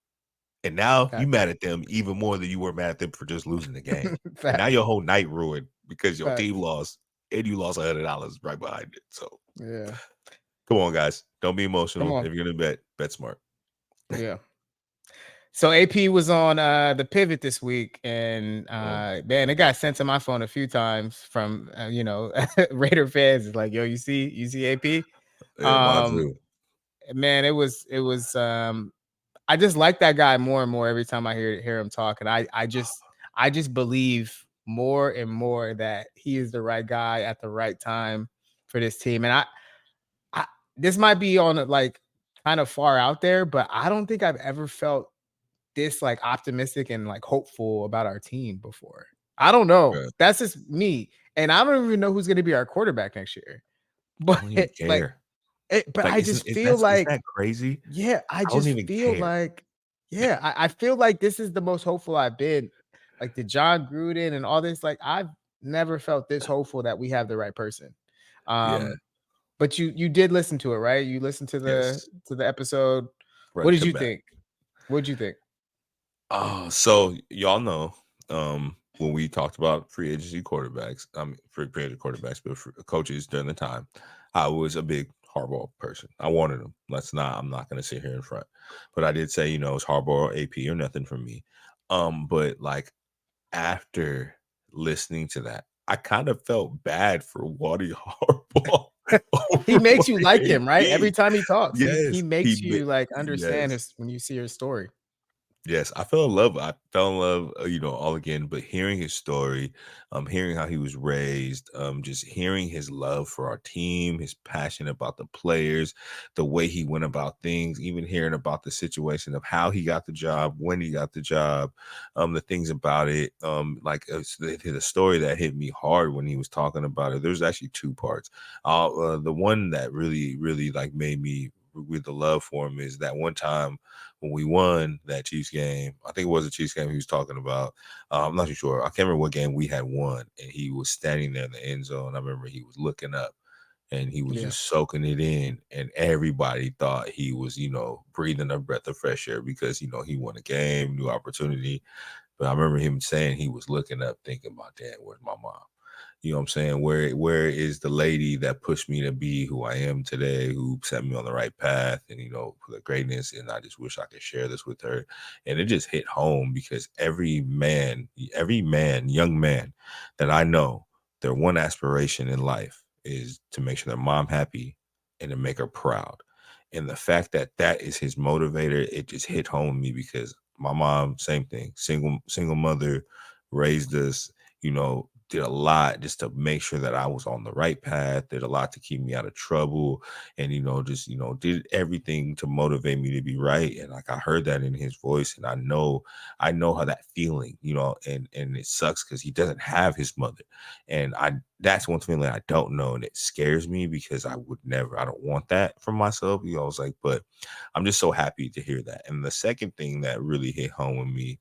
And now you Facts. mad at them even more than you were mad at them for just losing the game. And now Facts. your whole night ruined because your team Facts. lost and you lost $100 right behind it. So Yeah. come on, guys. Don't be Come emotional. on. If you're gonna bet smart. Yeah. So AP was on the pivot this week, and Oh, man, it got sent to my phone a few times from Raider fans. It's like, yo, you see AP? yeah, mine Um, too. man, it was I just like that guy more and more every time I hear him talk, and I just believe more and more that he is the right guy at the right time for this team. And I this might be on like kind of far out there, but I don't think I've ever felt this like optimistic and like hopeful about our team before. I don't know. Yeah. That's just me, and I don't even know who's going to be our quarterback next year. I But don't even like, care. but Like, I isn't just feel is like that crazy? yeah, I I don't just even feel care. like, yeah, I feel like this is the most hopeful I've been. Like the John Gruden and all this, like I've never felt this hopeful that we have the right person. Yeah. But you did listen to it, right? You listened Yes. to the episode. What Front did to you back. think? What did you think? Oh, so y'all know, when we talked about free agency quarterbacks, free agent quarterbacks, but for coaches during the time, I was a big Harbaugh person. I wanted him. I'm not going to sit here in front, but I did say, it's Harbaugh or AP or nothing from me. But like after listening to that, I kind of felt bad for Waddy Harbaugh He over makes you Waddy like him, right? Every AP. time he talks, he Yes, makes you like understand yes. his when you see his story. Yes, I fell in love. I fell in love, all again, but hearing his story, hearing how he was raised, just hearing his love for our team, his passion about the players, the way he went about things, even hearing about the situation of how he got the job, when he got the job, the things about it, the story that hit me hard when he was talking about it. There's actually two parts. The one that really, really like made me with the love for him is that one time when we won that Chiefs game. I think it was a Chiefs game he was talking about. I'm not too sure. I can't remember what game we had won, and he was standing there in the end zone. I remember he was looking up and he was Yeah. just soaking it in, and everybody thought he was, breathing a breath of fresh air because he won a game, new opportunity. But I remember him saying he was looking up, thinking about, "Dad, where's my mom?" You know what I'm saying? Where is the lady that pushed me to be who I am today, who set me on the right path and for the greatness? And I just wish I could share this with her. And it just hit home because every man, young man that I know, their one aspiration in life is to make sure their mom happy and to make her proud. And the fact that that is his motivator, it just hit home with me because my mom, same thing, single mother, raised us, did a lot just to make sure that I was on the right path, did a lot to keep me out of trouble, and just did everything to motivate me to be right. And like I heard that in his voice, and I know how that feeling, and it sucks because he doesn't have his mother. And that's one feeling I don't know, and it scares me because I don't want that for myself. I was like, but I'm just so happy to hear that. And the second thing that really hit home with me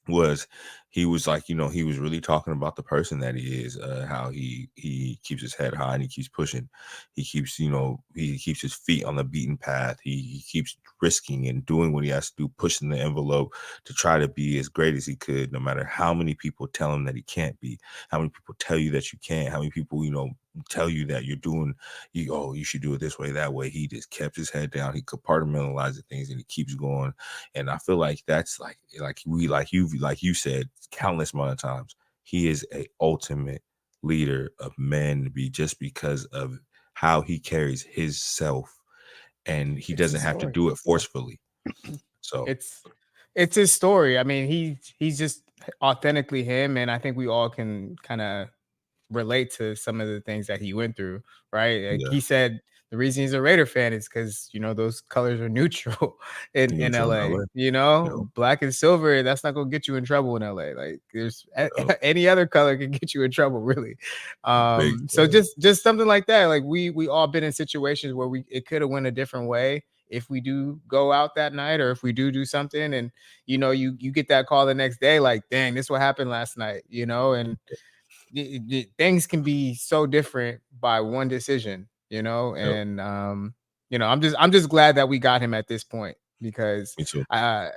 was he was like, he was really talking about the person that he is, how he keeps his head high and he keeps pushing. He keeps, he keeps his feet on the beaten path. He keeps risking and doing what he has to do, pushing the envelope to try to be as great as he could, no matter how many people tell him that he can't be, how many people tell you that you can't, how many people, tell you that you're doing, you should do it this way, that way. He just kept his head down. He compartmentalized the things and he keeps going. And I feel like that's like you said countless amount of times, he is a ultimate leader of men to be just because of how he carries his self, and he It's doesn't his have to story. do it forcefully. So It's it's his story. I mean, he's just authentically him, and I think we all can kind of relate to some of the things that he went through, right? Like yeah, he said, the reason he's a Raider fan is because those colors are neutral in neutral in LA. LA. Yep, Black and silver, that's not gonna get you in trouble in LA. Like there's yep, any other color can get you in trouble, really. big So time. just something like that. Like we all been in situations where it could have went a different way if we do go out that night or if we do something and you get that call the next day like dang, this what happened last night, and things can be so different by one decision, Yep, and I'm just glad that we got him at this point because me too. uh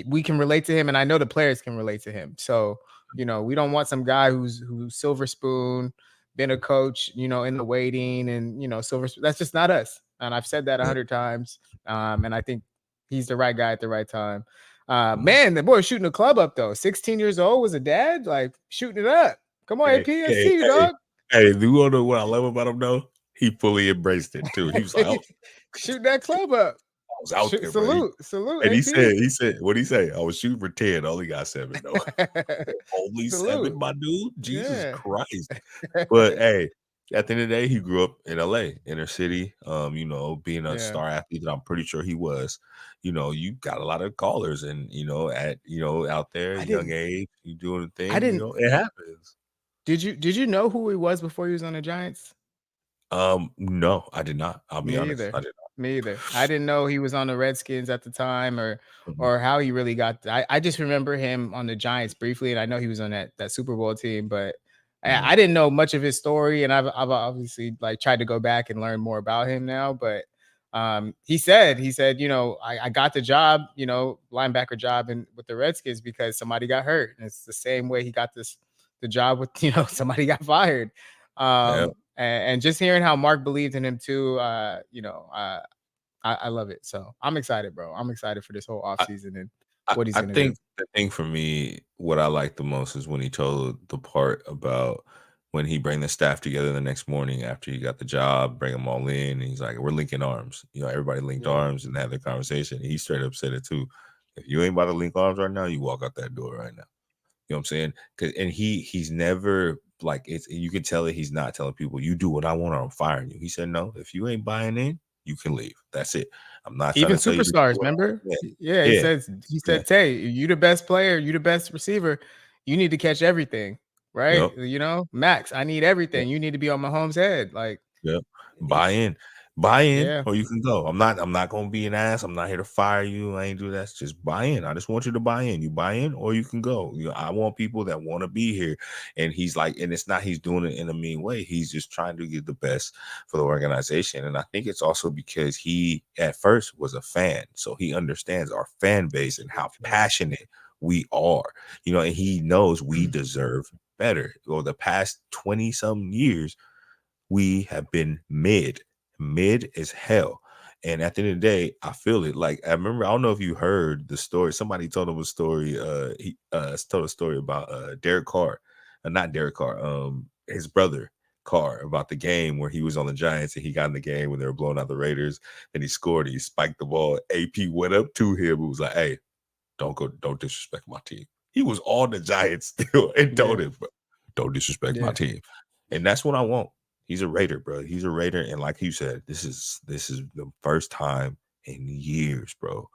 we can relate to him and I know the players can relate to him. So, we don't want some guy who's silver spoon, been a coach, in the waiting and silver spoon. That's just not us. And I've said that a Yeah. hundred times. And I think he's the right guy at the right time. Mhm. Man, the boy shooting the club up though. 16 years old, was a dad, like shooting it up. Come on, Hey, AP, I hey, see you, hey, dog. hey! Do you want to know what I love about him though? He fully embraced it too. He was like, "Oh, Shoot that club up. was out there, bro. Salute, And he AP. said, what did he say? I was shooting for 10, only got 7 though. Only 7, Salute. my dude? Jesus Yeah. Christ. But hey, at the end of the day, he grew up in LA, inner city. Being a Yeah. star athlete that I'm pretty sure he was, you got a lot of callers and out there, I young didn't age, you doing the I thing, didn't it happens. did you know who he was before he was on the Giants? No, I did not. I'll be Me honest. either. I did Me either. I didn't know he was on the Redskins at the time not. Mhm, or how he really got I just remember him on the Giants briefly, and I know he was on that Super Bowl team, but mhm. I didn't know much of his story, and I've obviously like tried to go back and learn more about him now. But he said, I got the job, linebacker job with the Redskins because somebody got hurt. And it's the same way he got the job with, somebody got fired. Yeah. And just hearing how Mark believed in him too, I love it. So I'm excited, bro. I'm excited for this whole offseason and what he's I gonna do. think the thing for me, what I like the most is when he told the part about when he bring the staff together the next morning after he got the job, bring them all in, and he's like, "We're linking arms." Everybody linked Yeah. arms and had their conversation. He straight up said it too. If you ain't about to link arms right now, you walk out that door right now. You know what I'm saying? 'Cause and he's never like it's you can tell that he's not telling people, "You do what I want or I'm firing you." He said, "No, if you ain't buying in, you can leave. That's it. I'm not trying Even to tell you to do superstars, what I remember? want." Yeah, he Yeah. says he Yeah. said, Tay, you the best player, you the best receiver. You need to catch everything, Yeah. right? Yep. Max, I need everything. You need to be on Mahomes' head. Like, Yep. it, Buy in. Buy in yeah, or you can go. I'm not gonna be an ass. I'm not here to fire you. I ain't do that. Just buy in. I just want you to buy in. You buy in or you can go. I want people that want to be here. And he's like, and it's not he's doing it in a mean way. He's just trying to get the best for the organization. And I think it's also because he at first was a fan. So he understands our fan base and how yeah. passionate we are. And he knows we deserve better. Well, the past 20 some years we have been mid as hell. And at the end of the day, I feel it. Like I remember, I don't know if you heard the story. Somebody told him a story. He told a story about Derek Carr, not Derek Carr, his brother Carr about the game where he was on the Giants and he got in the game when they were blowing out the Raiders. And he scored. He spiked the ball. AP went up to him and was like, "Hey, don't disrespect my team." He was on the Giants still and told Yeah. him, "Bro, don't disrespect my Yeah. team." And that's what I want. He's a Raider, bro. He's a Raider. And like you said, this is the first time in years, bro.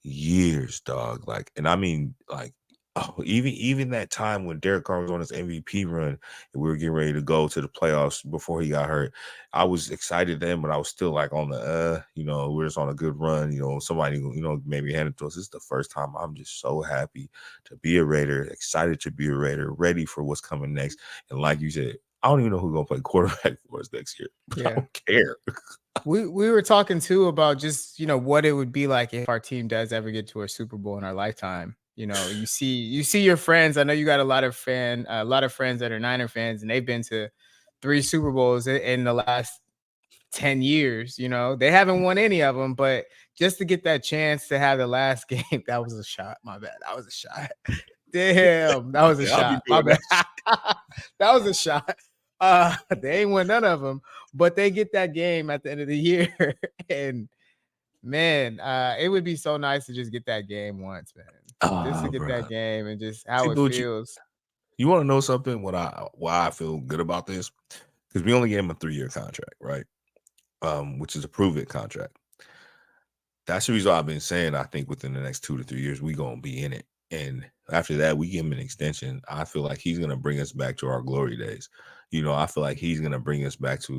Years, dog. Like, and I mean, like, oh, even that time when Derek Carr was on his MVP run and we were getting ready to go to the playoffs before he got hurt, I was excited then, but I was still like on the we're just on a good run. Somebody, maybe hand it to us. This is the first time I'm just so happy to be a Raider, excited to be a Raider, ready for what's coming next. And like you said, I don't even know who's gonna play quarterback for us next year, but I Yeah. don't care. We were talking too about just what it would be like if our team does ever get to a Super Bowl in our lifetime. You see your friends. I know you got a lot of friends that are Niner fans, and they've been to 3 Super Bowls in the last 10 years. They haven't won any of them, but just to get that chance to have the last game, that was a shot. My bad. That was a shot. Damn, that was a Yeah, I'll be shot. My doing bad. that. That was a shot. They ain't won none of them, but they get that game at the end of the year. And man, it would be so nice to just get that game once, man. Just to Ah, get bro. that game and just See, how it but feels. you want to know something? Why I feel good about this? Because we only gave him a 3-year contract, right? Which is a prove it contract. That's the reason why I've been saying I think within the next 2 to 3 years we gonna be in it. And after that, we give him an extension. I feel like he's gonna bring us back to our glory days. I feel like he's gonna bring us back to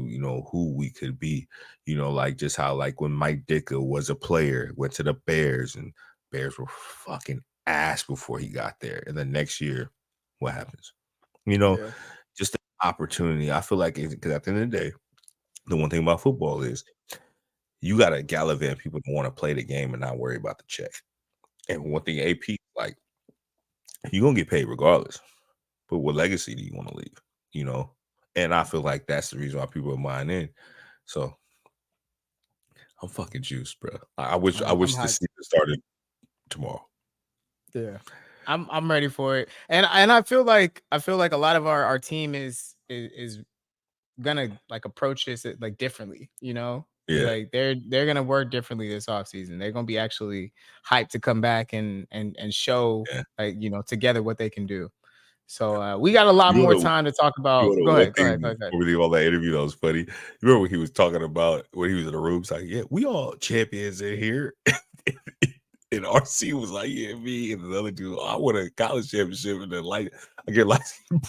who we could be. Like just how like when Mike Ditka was a player, went to the Bears, and Bears were fucking ass before he got there. And then next year, what happens? You know, Yeah, just the opportunity. I feel like because at the end of the day, the one thing about football is you got to gallivant people to want to play the game and not worry about the check. And one thing AP like, you're gonna get paid regardless. But what legacy do you want to leave? You know? And I feel like that's the reason why people are buying in. So I'm fucking juiced, bro. I wish I I'm wish the hyped. season started tomorrow. Yeah. I'm ready for it. And I feel like a lot of our team is gonna like approach this like differently. Yeah, like they're gonna work differently this offseason. They're gonna be actually hyped to come back and show yeah, like together what they can do. So yeah. we got a lot You more know, time to talk you about. know the Go one ahead, go thing ahead, go ahead, go ahead. before we leave all that interview that was funny. You remember when he was talking about when he was in the room? It's like, yeah, we all champions in here. And RC was like, yeah, me and the other dude, oh, I won a college championship, and then like I get like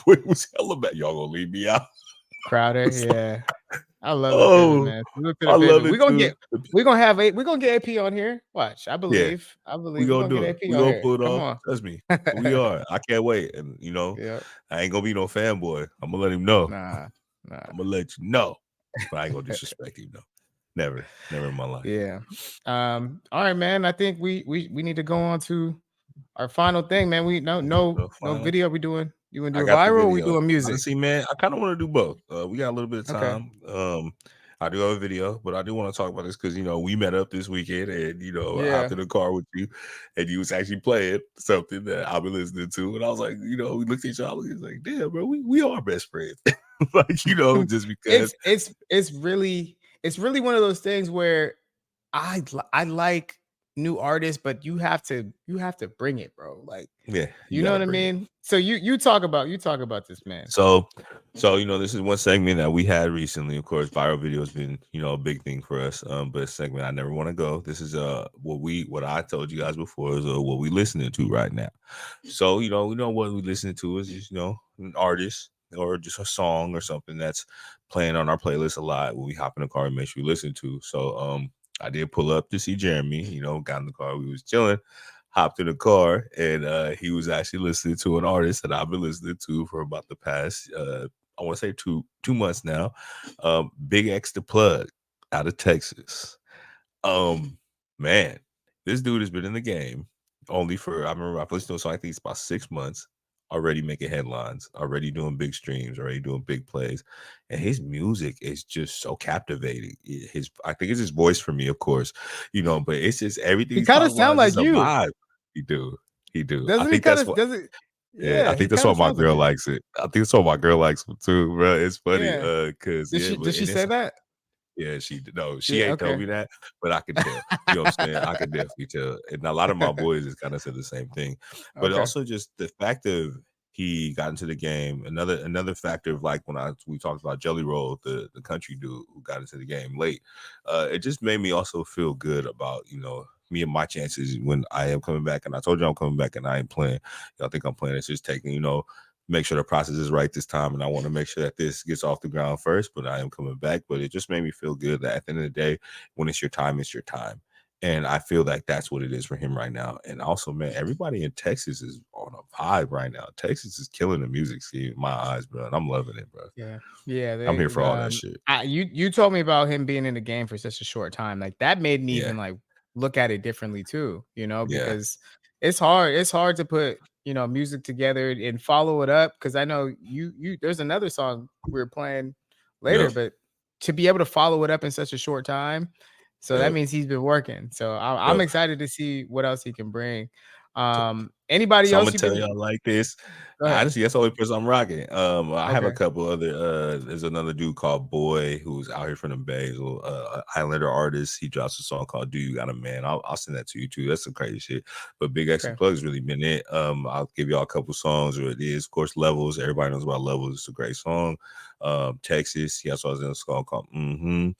boy was hella bad. Y'all gonna leave me out? Crowder, It's like, yeah. I love the pivot, oh, man. Look to the I love pivot. it too. We're gonna get AP on here. Watch. I Yeah, believe. I we believe we're gonna gonna get do it. AP We on gonna here. pull it Come off. on. Trust me, we are. I can't wait. And Yeah. I ain't gonna be no fanboy. I'm gonna let him know. Nah. Nah. I'm gonna let you know, but I ain't gonna disrespect you. No, never, never in my life. Yeah. All right, man. I think we need to go on to our final thing, man. We The no final video we doing. You wanna I do it got the viral or we video. doing music? Honestly, man, I kind of want to do both. We got a little bit of Okay. time. I do have a video, but I do want to talk about this because we met up this weekend, and I hopped Yeah. in the car with you, and you was actually playing something that I've been listening to, and I was like, we looked at each other, we was like, damn, bro, we are best friends, like just because, It's really one of those things where I like new artists, but you have to bring it, bro. Like, yeah, you you know got to what I bring it. mean? So you talk about this, man. So this is one segment that we had recently. Of course, viral video has been a big thing for us. But a segment I never want to go. This is what I told you guys before is what we listening to right now. So we know what we listening to is just an artist or just a song or something that's playing on our playlist a lot when we hop in the car and make sure we listen to. So I did pull up to see Jeremy. Got in the car, we was chilling, hopped in the car, and he was actually listening to an artist that I've been listening to for about the past I want to say two months now. Big X the Plug out of Texas. Um, man, this dude has been in the game only for I remember I've listened to a song, I think it's about 6 months, already making headlines, already doing big streams, already doing big plays. And his music is just so captivating. I think it's his voice for me, of course, but it's just everything He he's kind of talking about sound is just like a you. vibe. He do. He do. I Doesn't he think kind that's of what does it? yeah, I Yeah, he think that's kind why of my sounds like girl you. likes it. I think that's why my girl likes it too, bro. It's funny, Yeah. cause Did yeah, she but did she and say it's that? yeah, no, she Yeah, ain't told okay. me that, but I can tell. You know what I'm saying? I can definitely tell. And a lot of my boys has kind of said the same thing. But Okay. also just the fact of he got into the game. Another factor of like when we talked about Jelly Roll, the country dude who got into the game late. It just made me also feel good about, me and my chances when I am coming back. And I told you I'm coming back and I ain't playing. I think I'm playing. It's just taking, make sure the process is right this time. And I want to make sure that this gets off the ground first, but I am coming back. But it just made me feel good that at the end of the day, when it's your time, it's your time. And I feel like that's what it is for him right now. And also, man, everybody in Texas is on a vibe right now. Texas is killing the music scene in my eyes, bro. And I'm loving it, bro. Yeah. Yeah, I'm they here for all that shit. you told me about him being in the game for such a short time. Like that made me Yeah. even like look at it differently too, Yeah. because it's hard to put, music together and follow it up because I know you there's another song we are playing later, Yep. but to be able to follow it up in such a short time, so that Yep. means he's been working. So I'm Yep. excited to see what else he can bring. So, Anybody So I'm else gonna you've tell been y'all like this. go ahead. Honestly, that's the only person I'm rocking. I have a Okay. couple other. There's another dude called Boy who's out here from the Bay, Highlander artist. He drops a song called "Do You Got a Man." I'll send that to you too. That's some crazy shit. But Big X and Okay. Plug's really been it. I'll give y'all a couple songs. Or it is, of course, Levels. Everybody knows about Levels. It's a great song. Texas. He also has a song called "Mm-hmm."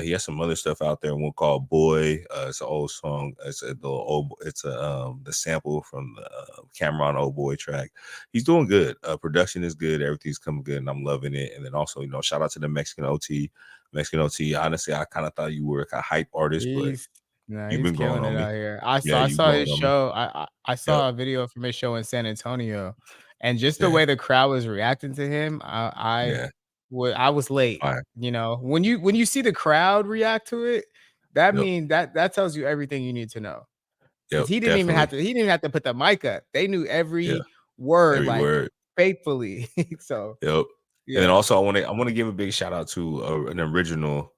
He has some other stuff out there. One called "Boy." It's an old song. It's the sample from the Cameron Old Boy track. He's doing good. Production is good. Everything's coming good, and I'm loving it. And then also, shout out to the Mexican OT. Mexican OT. Honestly, I kind of thought you were a hype artist, but He's no, you've he's been growing killing it on me. out here. I Yeah, saw I you saw growing his on me. show. I Yep. saw a video from his show in San Antonio, and just the Yeah. way the crowd was reacting to him, Yeah. I was late. Fine. When you see the crowd react to it, that Yep. mean that tells you everything you need to know. Because Yep. Definitely. he didn't even have to put the mic up. They knew Yeah. every word Every like word. faithfully. So Yep. And then yeah. also I want to give a big shout out to an original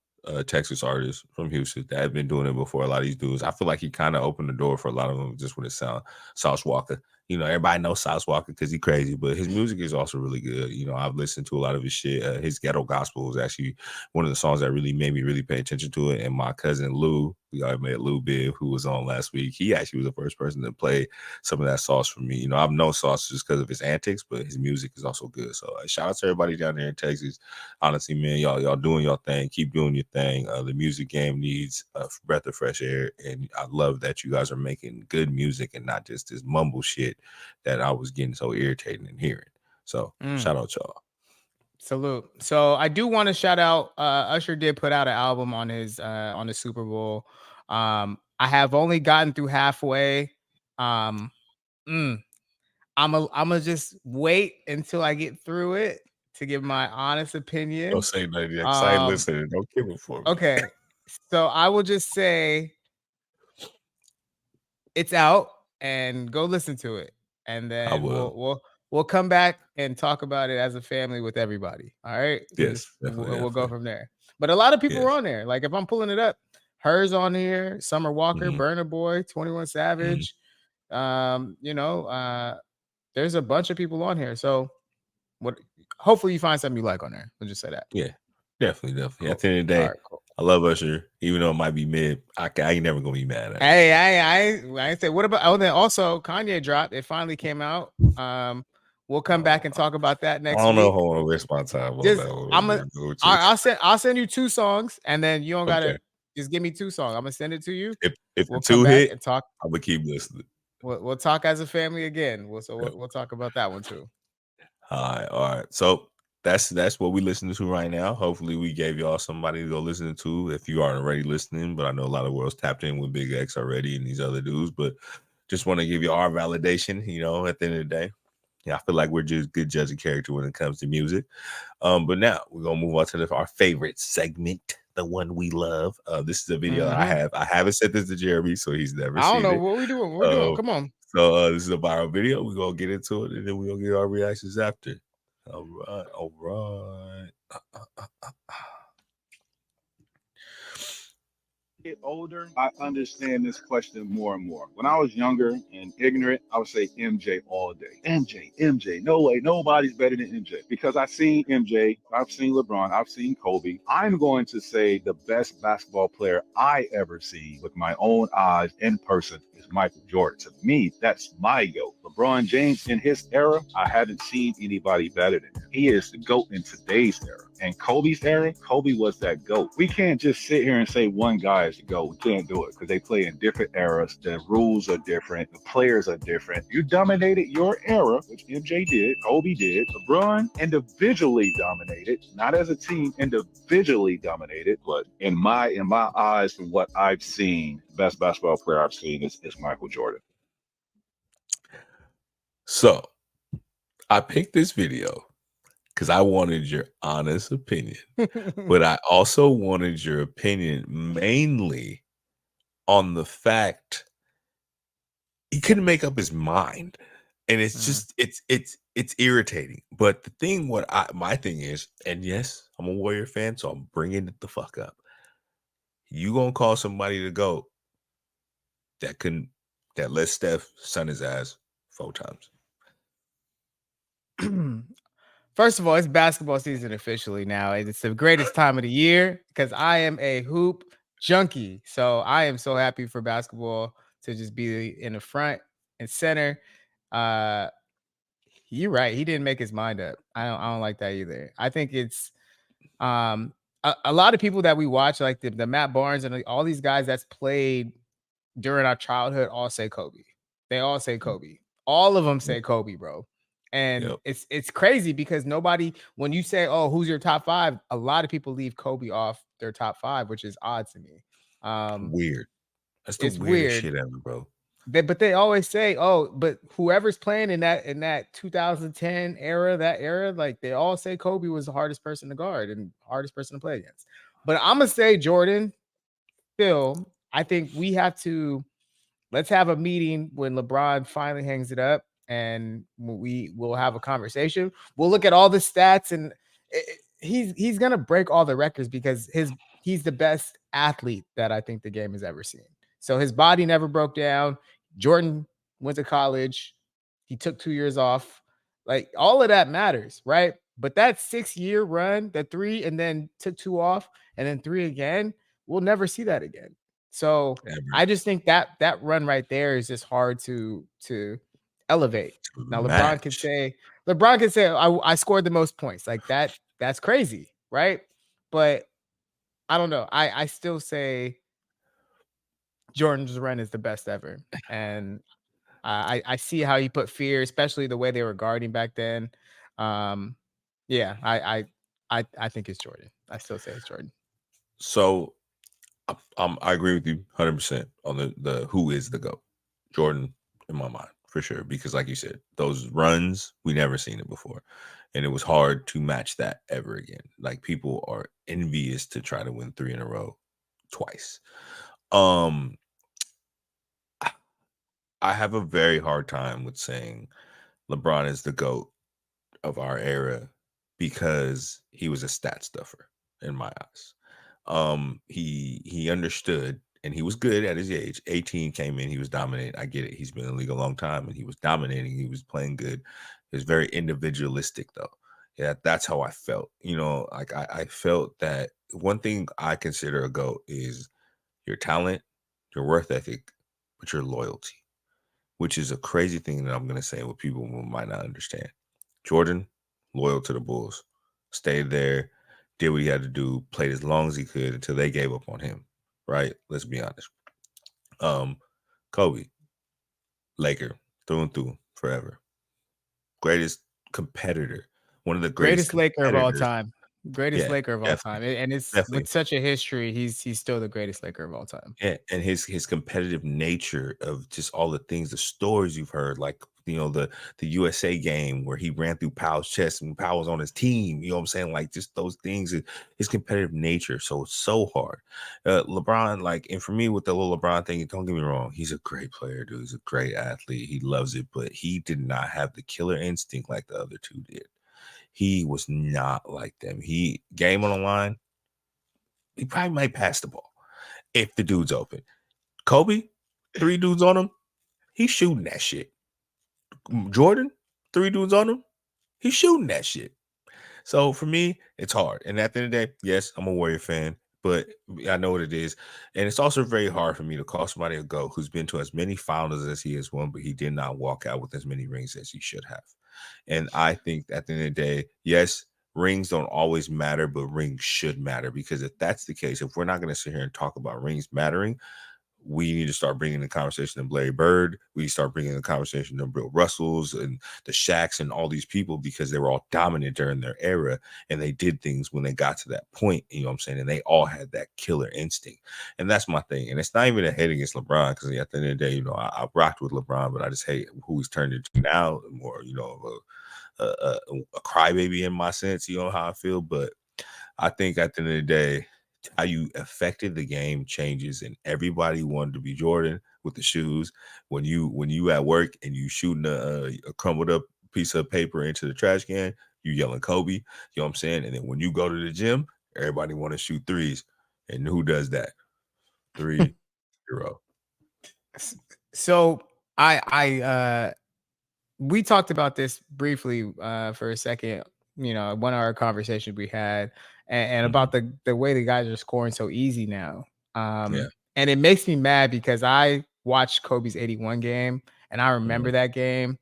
Texas artist from Houston that had been doing it before a lot of these dudes. I feel like he kind of opened the door for a lot of them just with his sound. Sauce Walker. You know, everybody knows Sauce Walker because he's crazy, but his music is also really good. You know, I've listened to a lot of his shit. His Ghetto Gospel was actually one of the songs that really made me really pay attention to it. And my cousin Lou, we all met Lou Bibb, who was on last week. He actually was the first person to play some of that Sauce for me. You know, I've known Sauce just because of his antics, but his music is also good. So shout out to everybody down there in Texas. Honestly, man, y'all doing your thing. Keep doing your thing. The music game needs a breath of fresh air, and I love that you guys are making good music and not just this mumble shit that I was getting so irritated in hearing. So shout out y'all. Salute. So I do want to shout out Usher did put out an album on the Super Bowl. I have only gotten through halfway. I'm a just wait until I get through it to give my honest opinion. Don't say nothing yet, 'cause I ain't listening. Don't give it for me. Okay. So I will just say it's out and go listen to it. And then we'll come back and talk about it as a family with everybody. All right. Yes, We'll go from there. But a lot of people were on there. Like if I'm pulling it up, Hers on here, Summer Walker, Burna Boy, 21 Savage. There's a bunch of people on here. So hopefully you find something you like on there. We'll just say that. Yeah, definitely. Cool. At the end of the day, cool. I love Usher, even though it might be mid. I ain't never gonna be mad at it. Hey, I say what about? Oh, then also Kanye dropped. It finally came out. We'll come back and talk about that next week. I don't know how I want to waste my time on that. I'll send you 2 songs, and then you don't gotta just give me 2 songs. I'm gonna send it to you. If we'll the 2 hit, and talk. I'm gonna keep listening. We'll talk as a family again. We'll talk about that one too. All right. So that's what we listening to right now. Hopefully we gave y'all somebody to go listen to if you aren't already listening, but I know a lot of world's tapped in with Big X already and these other dudes, but just want to give you our validation, you know, at the end of the day. Yeah, I feel like we're just good judging character when it comes to music. But now we're gonna move on to our favorite segment, the one we love. This is a video I haven't sent this to Jeremy, so he's never seen it. I don't know what we doing. What we doing? Come on. So this is a viral video. We're gonna get into it, and then we're gonna get our reactions after. All right. Get older, I understand this question more and more. When I was younger and ignorant, I would say MJ all day. MJ. No way, nobody's better than MJ. Because I've seen MJ, I've seen LeBron, I've seen Kobe. I'm going to say the best basketball player I ever seen with my own eyes in person is Michael Jordan. To me, that's my GOAT. LeBron James in his era, I haven't seen anybody better than him. He is the GOAT in today's era. And Kobe's era, Kobe was that GOAT. We can't just sit here and say one guy is the GOAT. We can't do it because they play in different eras. The rules are different. The players are different. You dominated your era, which MJ did, Kobe did. LeBron individually dominated, not as a team, individually dominated. But in my eyes, from what I've seen, the best basketball player I've seen is Michael Jordan. So I picked this video because I wanted your honest opinion, but I also wanted your opinion mainly on the fact he couldn't make up his mind, and it's just it's irritating. But the thing, my thing is, and yes, I'm a Warrior fan, so I'm bringing it the fuck up. You gonna call somebody to go that let Steph sun his ass 4 times? First of all, it's basketball season officially now. It's the greatest time of the year because I am a hoop junkie. So I am so happy for basketball to just be in the front and center. You're right. He didn't make his mind up. I don't like that either. I think it's a lot of people that we watch, like the Matt Barnes and all these guys that's played during our childhood all say Kobe. They all say Kobe. All of them say Kobe, bro. And it's crazy because nobody, when you say, oh, who's your top 5, a lot of people leave Kobe off their top 5, which is odd to me. Weird. That's the weirdest shit ever, bro. But they always say, oh, but whoever's playing in that 2010 era, like they all say Kobe was the hardest person to guard and hardest person to play against. But I'm gonna say Jordan, Phil, I think let's have a meeting when LeBron finally hangs it up. And we will have a conversation. We'll look at all the stats, and he's gonna break all the records because he's the best athlete that I think the game has ever seen. So his body never broke down. Jordan went to college. He took 2 years off. Like all of that matters, right? But that 6-year run, the 3 and then took 2 off and then 3 again, we'll never see that again. So Ever I just think that run right there is just hard to elevate. to Now match. LeBron can say I scored the most points. Like that's crazy, right? But I don't know. I still say Jordan's run is the best ever. And I see how he put fear, especially the way they were guarding back then. Um, yeah, I think it's Jordan. I still say it's Jordan. So I agree with you 100% on the who is the GOAT. Jordan in my mind for sure, because like you said, those runs we never seen it before, and it was hard to match that ever again. Like people are envious to try to win 3 in a row twice. Um, I have a very hard time with saying LeBron is the GOAT of our era because he was a stat stuffer in my eyes. He understood and he was good at his age. 18 came in, he was dominant. I get it. He's been in the league a long time and he was dominating. He was playing good. He was very individualistic though. Yeah, that's how I felt. You know, like I felt that one thing I consider a GOAT is your talent, your work ethic, but your loyalty, which is a crazy thing that I'm going to say what people might not understand. Jordan, loyal to the Bulls, stayed there, did what he had to do, played as long as he could until they gave up on him. Right? Let's be honest. Kobe, Laker, through and through, forever. Greatest competitor, one of the greatest Greatest Laker of all competitors. time. Greatest Yeah, Laker of all time. definitely, And it's with definitely. such a history, he's still the greatest Laker of all time. Yeah, and his competitive nature of just all the things, the stories you've heard, like the USA game where he ran through Powell's chest and Powell was on his team. You know what I'm saying? Like just those things, his competitive nature. So it's so hard. LeBron, like, and for me with the little LeBron thing, don't get me wrong, he's a great player, dude. He's a great athlete. He loves it, but he did not have the killer instinct like the other two did. He was not like them. He game on the line, he probably might pass the ball if the dude's open. Kobe, 3 dudes on him, he's shooting that shit. Jordan, 3 dudes on him, he's shooting that shit. So for me, it's hard. And at the end of the day, yes, I'm a Warrior fan, but I know what it is. And it's also very hard for me to call somebody a GOAT who's been to as many finals as he has won, but he did not walk out with as many rings as he should have. And I think at the end of the day, yes, rings don't always matter, but rings should matter, because if that's the case, if we're not going to sit here and talk about rings mattering, we need to start bringing the conversation to Larry Bird. We start bringing the conversation to Bill Russells and the Shaqs and all these people, because they were all dominant during their era and they did things when they got to that point, you know what I'm saying? And they all had that killer instinct. And that's my thing. And it's not even a hate against LeBron, because at the end of the day, I rocked with LeBron, but I just hate who he's turned into now, more, a crybaby in my sense, how I feel. But I think at the end of the day, how you affected the game changes, and everybody wanted to be Jordan with the shoes. When you at work and you shooting a crumbled up piece of paper into the trash can, you yelling Kobe. You know what I'm saying? And then when you go to the gym, everybody want to shoot threes. And who does that? 3-0. So we talked about this briefly for a second, one of our conversations we had, and about the way the guys are scoring so easy now. Yeah. And it makes me mad because I watched Kobe's 81 game and I remember that game.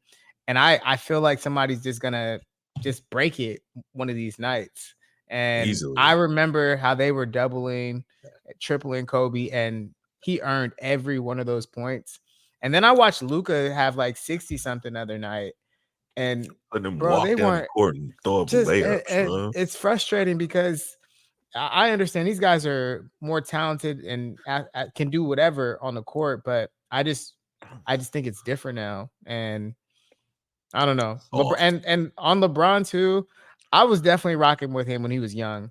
And I feel like somebody's just gonna just break it one of these nights. And Easily. I remember how they were doubling, tripling Kobe, and he earned every one of those points. And then I watched Luka have like 60 something the other night. And Let them bro, walk they down the weren't court and throw up just, layups. it's frustrating because I understand these guys are more talented and can do whatever on the court, but I just think it's different now. And I don't know. And on LeBron too, I was definitely rocking with him when he was young.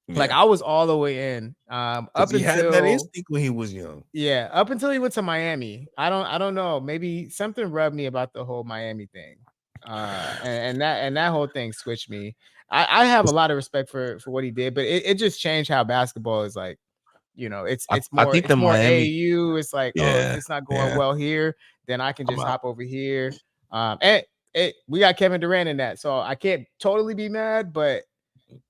Like I was all the way in. Up Because he had that until instinct when he was young. up until he went to Miami. I don't know. Maybe something rubbed me about the whole Miami thing. And that whole thing switched me. I have a lot of respect for what he did, but it just changed how basketball is like. It's I think the more Miami. AU. It's like, oh, if Yeah, it's not going yeah. well here, then I can I'm just out. hop over here. And we got Kevin Durant in that, so I can't totally be mad, but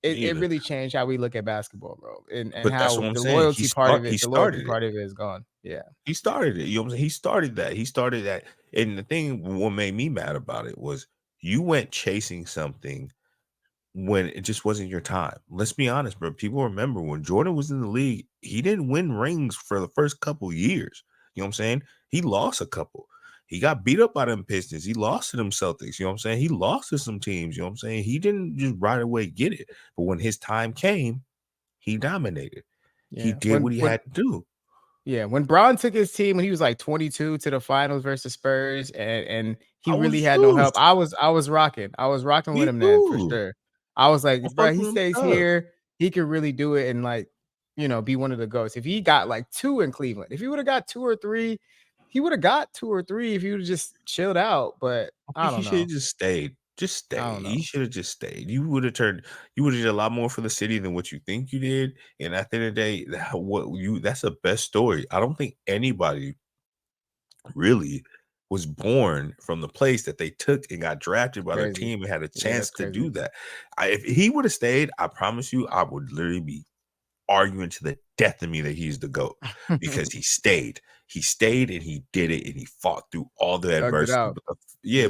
it really changed how we look at basketball, bro, and But that's how what I'm the saying. loyalty part of He it, the loyalty started it. part of it is gone. Yeah, He started it. You know what I'm saying? He started that. He started that. And the thing, what made me mad about it was you went chasing something when it just wasn't your time. Let's be honest, bro. People remember when Jordan was in the league, he didn't win rings for the first couple years. You know what I'm saying? He lost a couple. He got beat up by them Pistons. He lost to them Celtics. You know what I'm saying? He lost to some teams. You know what I'm saying? He didn't just right away get it. But when his time came, he dominated. He yeah. did what he had to do. Yeah, when Braun took his team when he was like 22 to the finals versus Spurs, and he I really was had no help. used. I was rocking. I was rocking with Me him then for too. sure. I was like, I bro, fucked he with him stays tough. here. He could really do it and like, be one of the goats. If he got like 2 in Cleveland, if he would have got 2 or 3, he would have got 2 or 3 if he would have just chilled out. But I I think he don't should know. have just stayed. Just I stay. don't He know. should have just stayed. You would have did a lot more for the city than what you think you did. And at the end of the day, that's the best story. I don't think anybody really was born from the place that they took and got drafted by their Crazy. team and had a Yeah, chance that's to do crazy. that. If he would have stayed, I promise you, I would literally be arguing to the death of me that he's the GOAT because he stayed. He stayed and he did it and he fought through all the Tugged it adversity. out.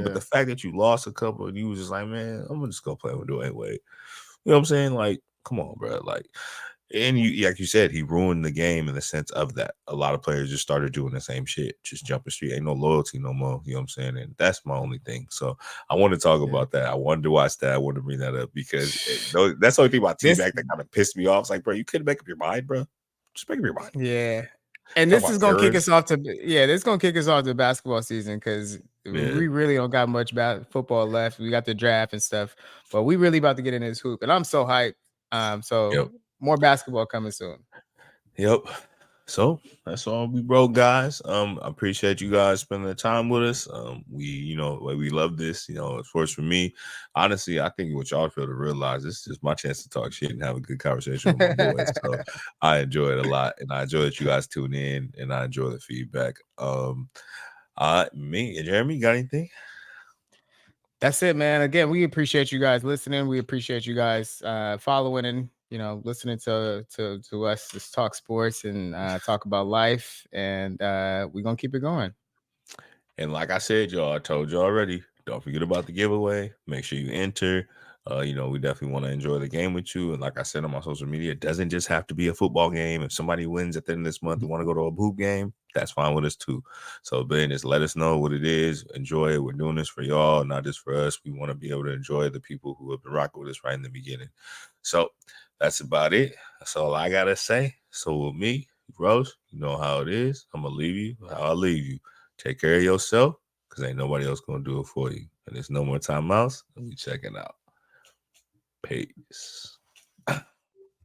But the fact that you lost a couple and you was just like, man, I'm gonna just go play with Dwayne Wade. You know what I'm saying? Like, come on, bro. Like, and you, like you said, he ruined the game in the sense of that. A lot of players just started doing the same shit, just jumping street. Ain't no loyalty no more. You know what I'm saying? And that's my only thing. So I want to talk Yeah. about that. I wanted to watch that. I wanted to bring that up because that's the only thing about This T-Mac that kind of pissed me off. It's like, bro, you couldn't make up your mind, bro. Just make up your mind. Yeah. And Talk this about is gonna kick errors. us off to this is gonna kick us off to basketball season because Yeah. we really don't got much football left. We got the draft and stuff, but we really about to get in this hoop, and I'm so hyped. So Yep. more basketball coming soon. Yep. So that's all we broke, guys. I appreciate you guys spending the time with us. We love this. Of course, for me, honestly, I think what y'all feel to realize this is just my chance to talk shit and have a good conversation with my boys. So I enjoy it a lot, and I enjoy that you guys tune in, and I enjoy the feedback. Me and Jeremy, got anything? That's it, man. Again, we appreciate you guys listening. We appreciate you guys following and listening to us just talk sports and talk about life. And we're gonna keep it going. And like I said, y'all, I told you already, don't forget about the giveaway. Make sure you enter. We definitely want to enjoy the game with you. And like I said on my social media, it doesn't just have to be a football game. If somebody wins at the end of this month and want to go to a hoop game, that's fine with us too. So Ben, just let us know what it is. Enjoy it. We're doing this for y'all, not just for us. We want to be able to enjoy the people who have been rocking with us right in the beginning. So that's about it. That's all I gotta say. So with me, Rose, you know how it is. I'm gonna leave you how I leave you. Take care of yourself because ain't nobody else going to do it for you. And there's no more timeouts. And we checking out. Peace.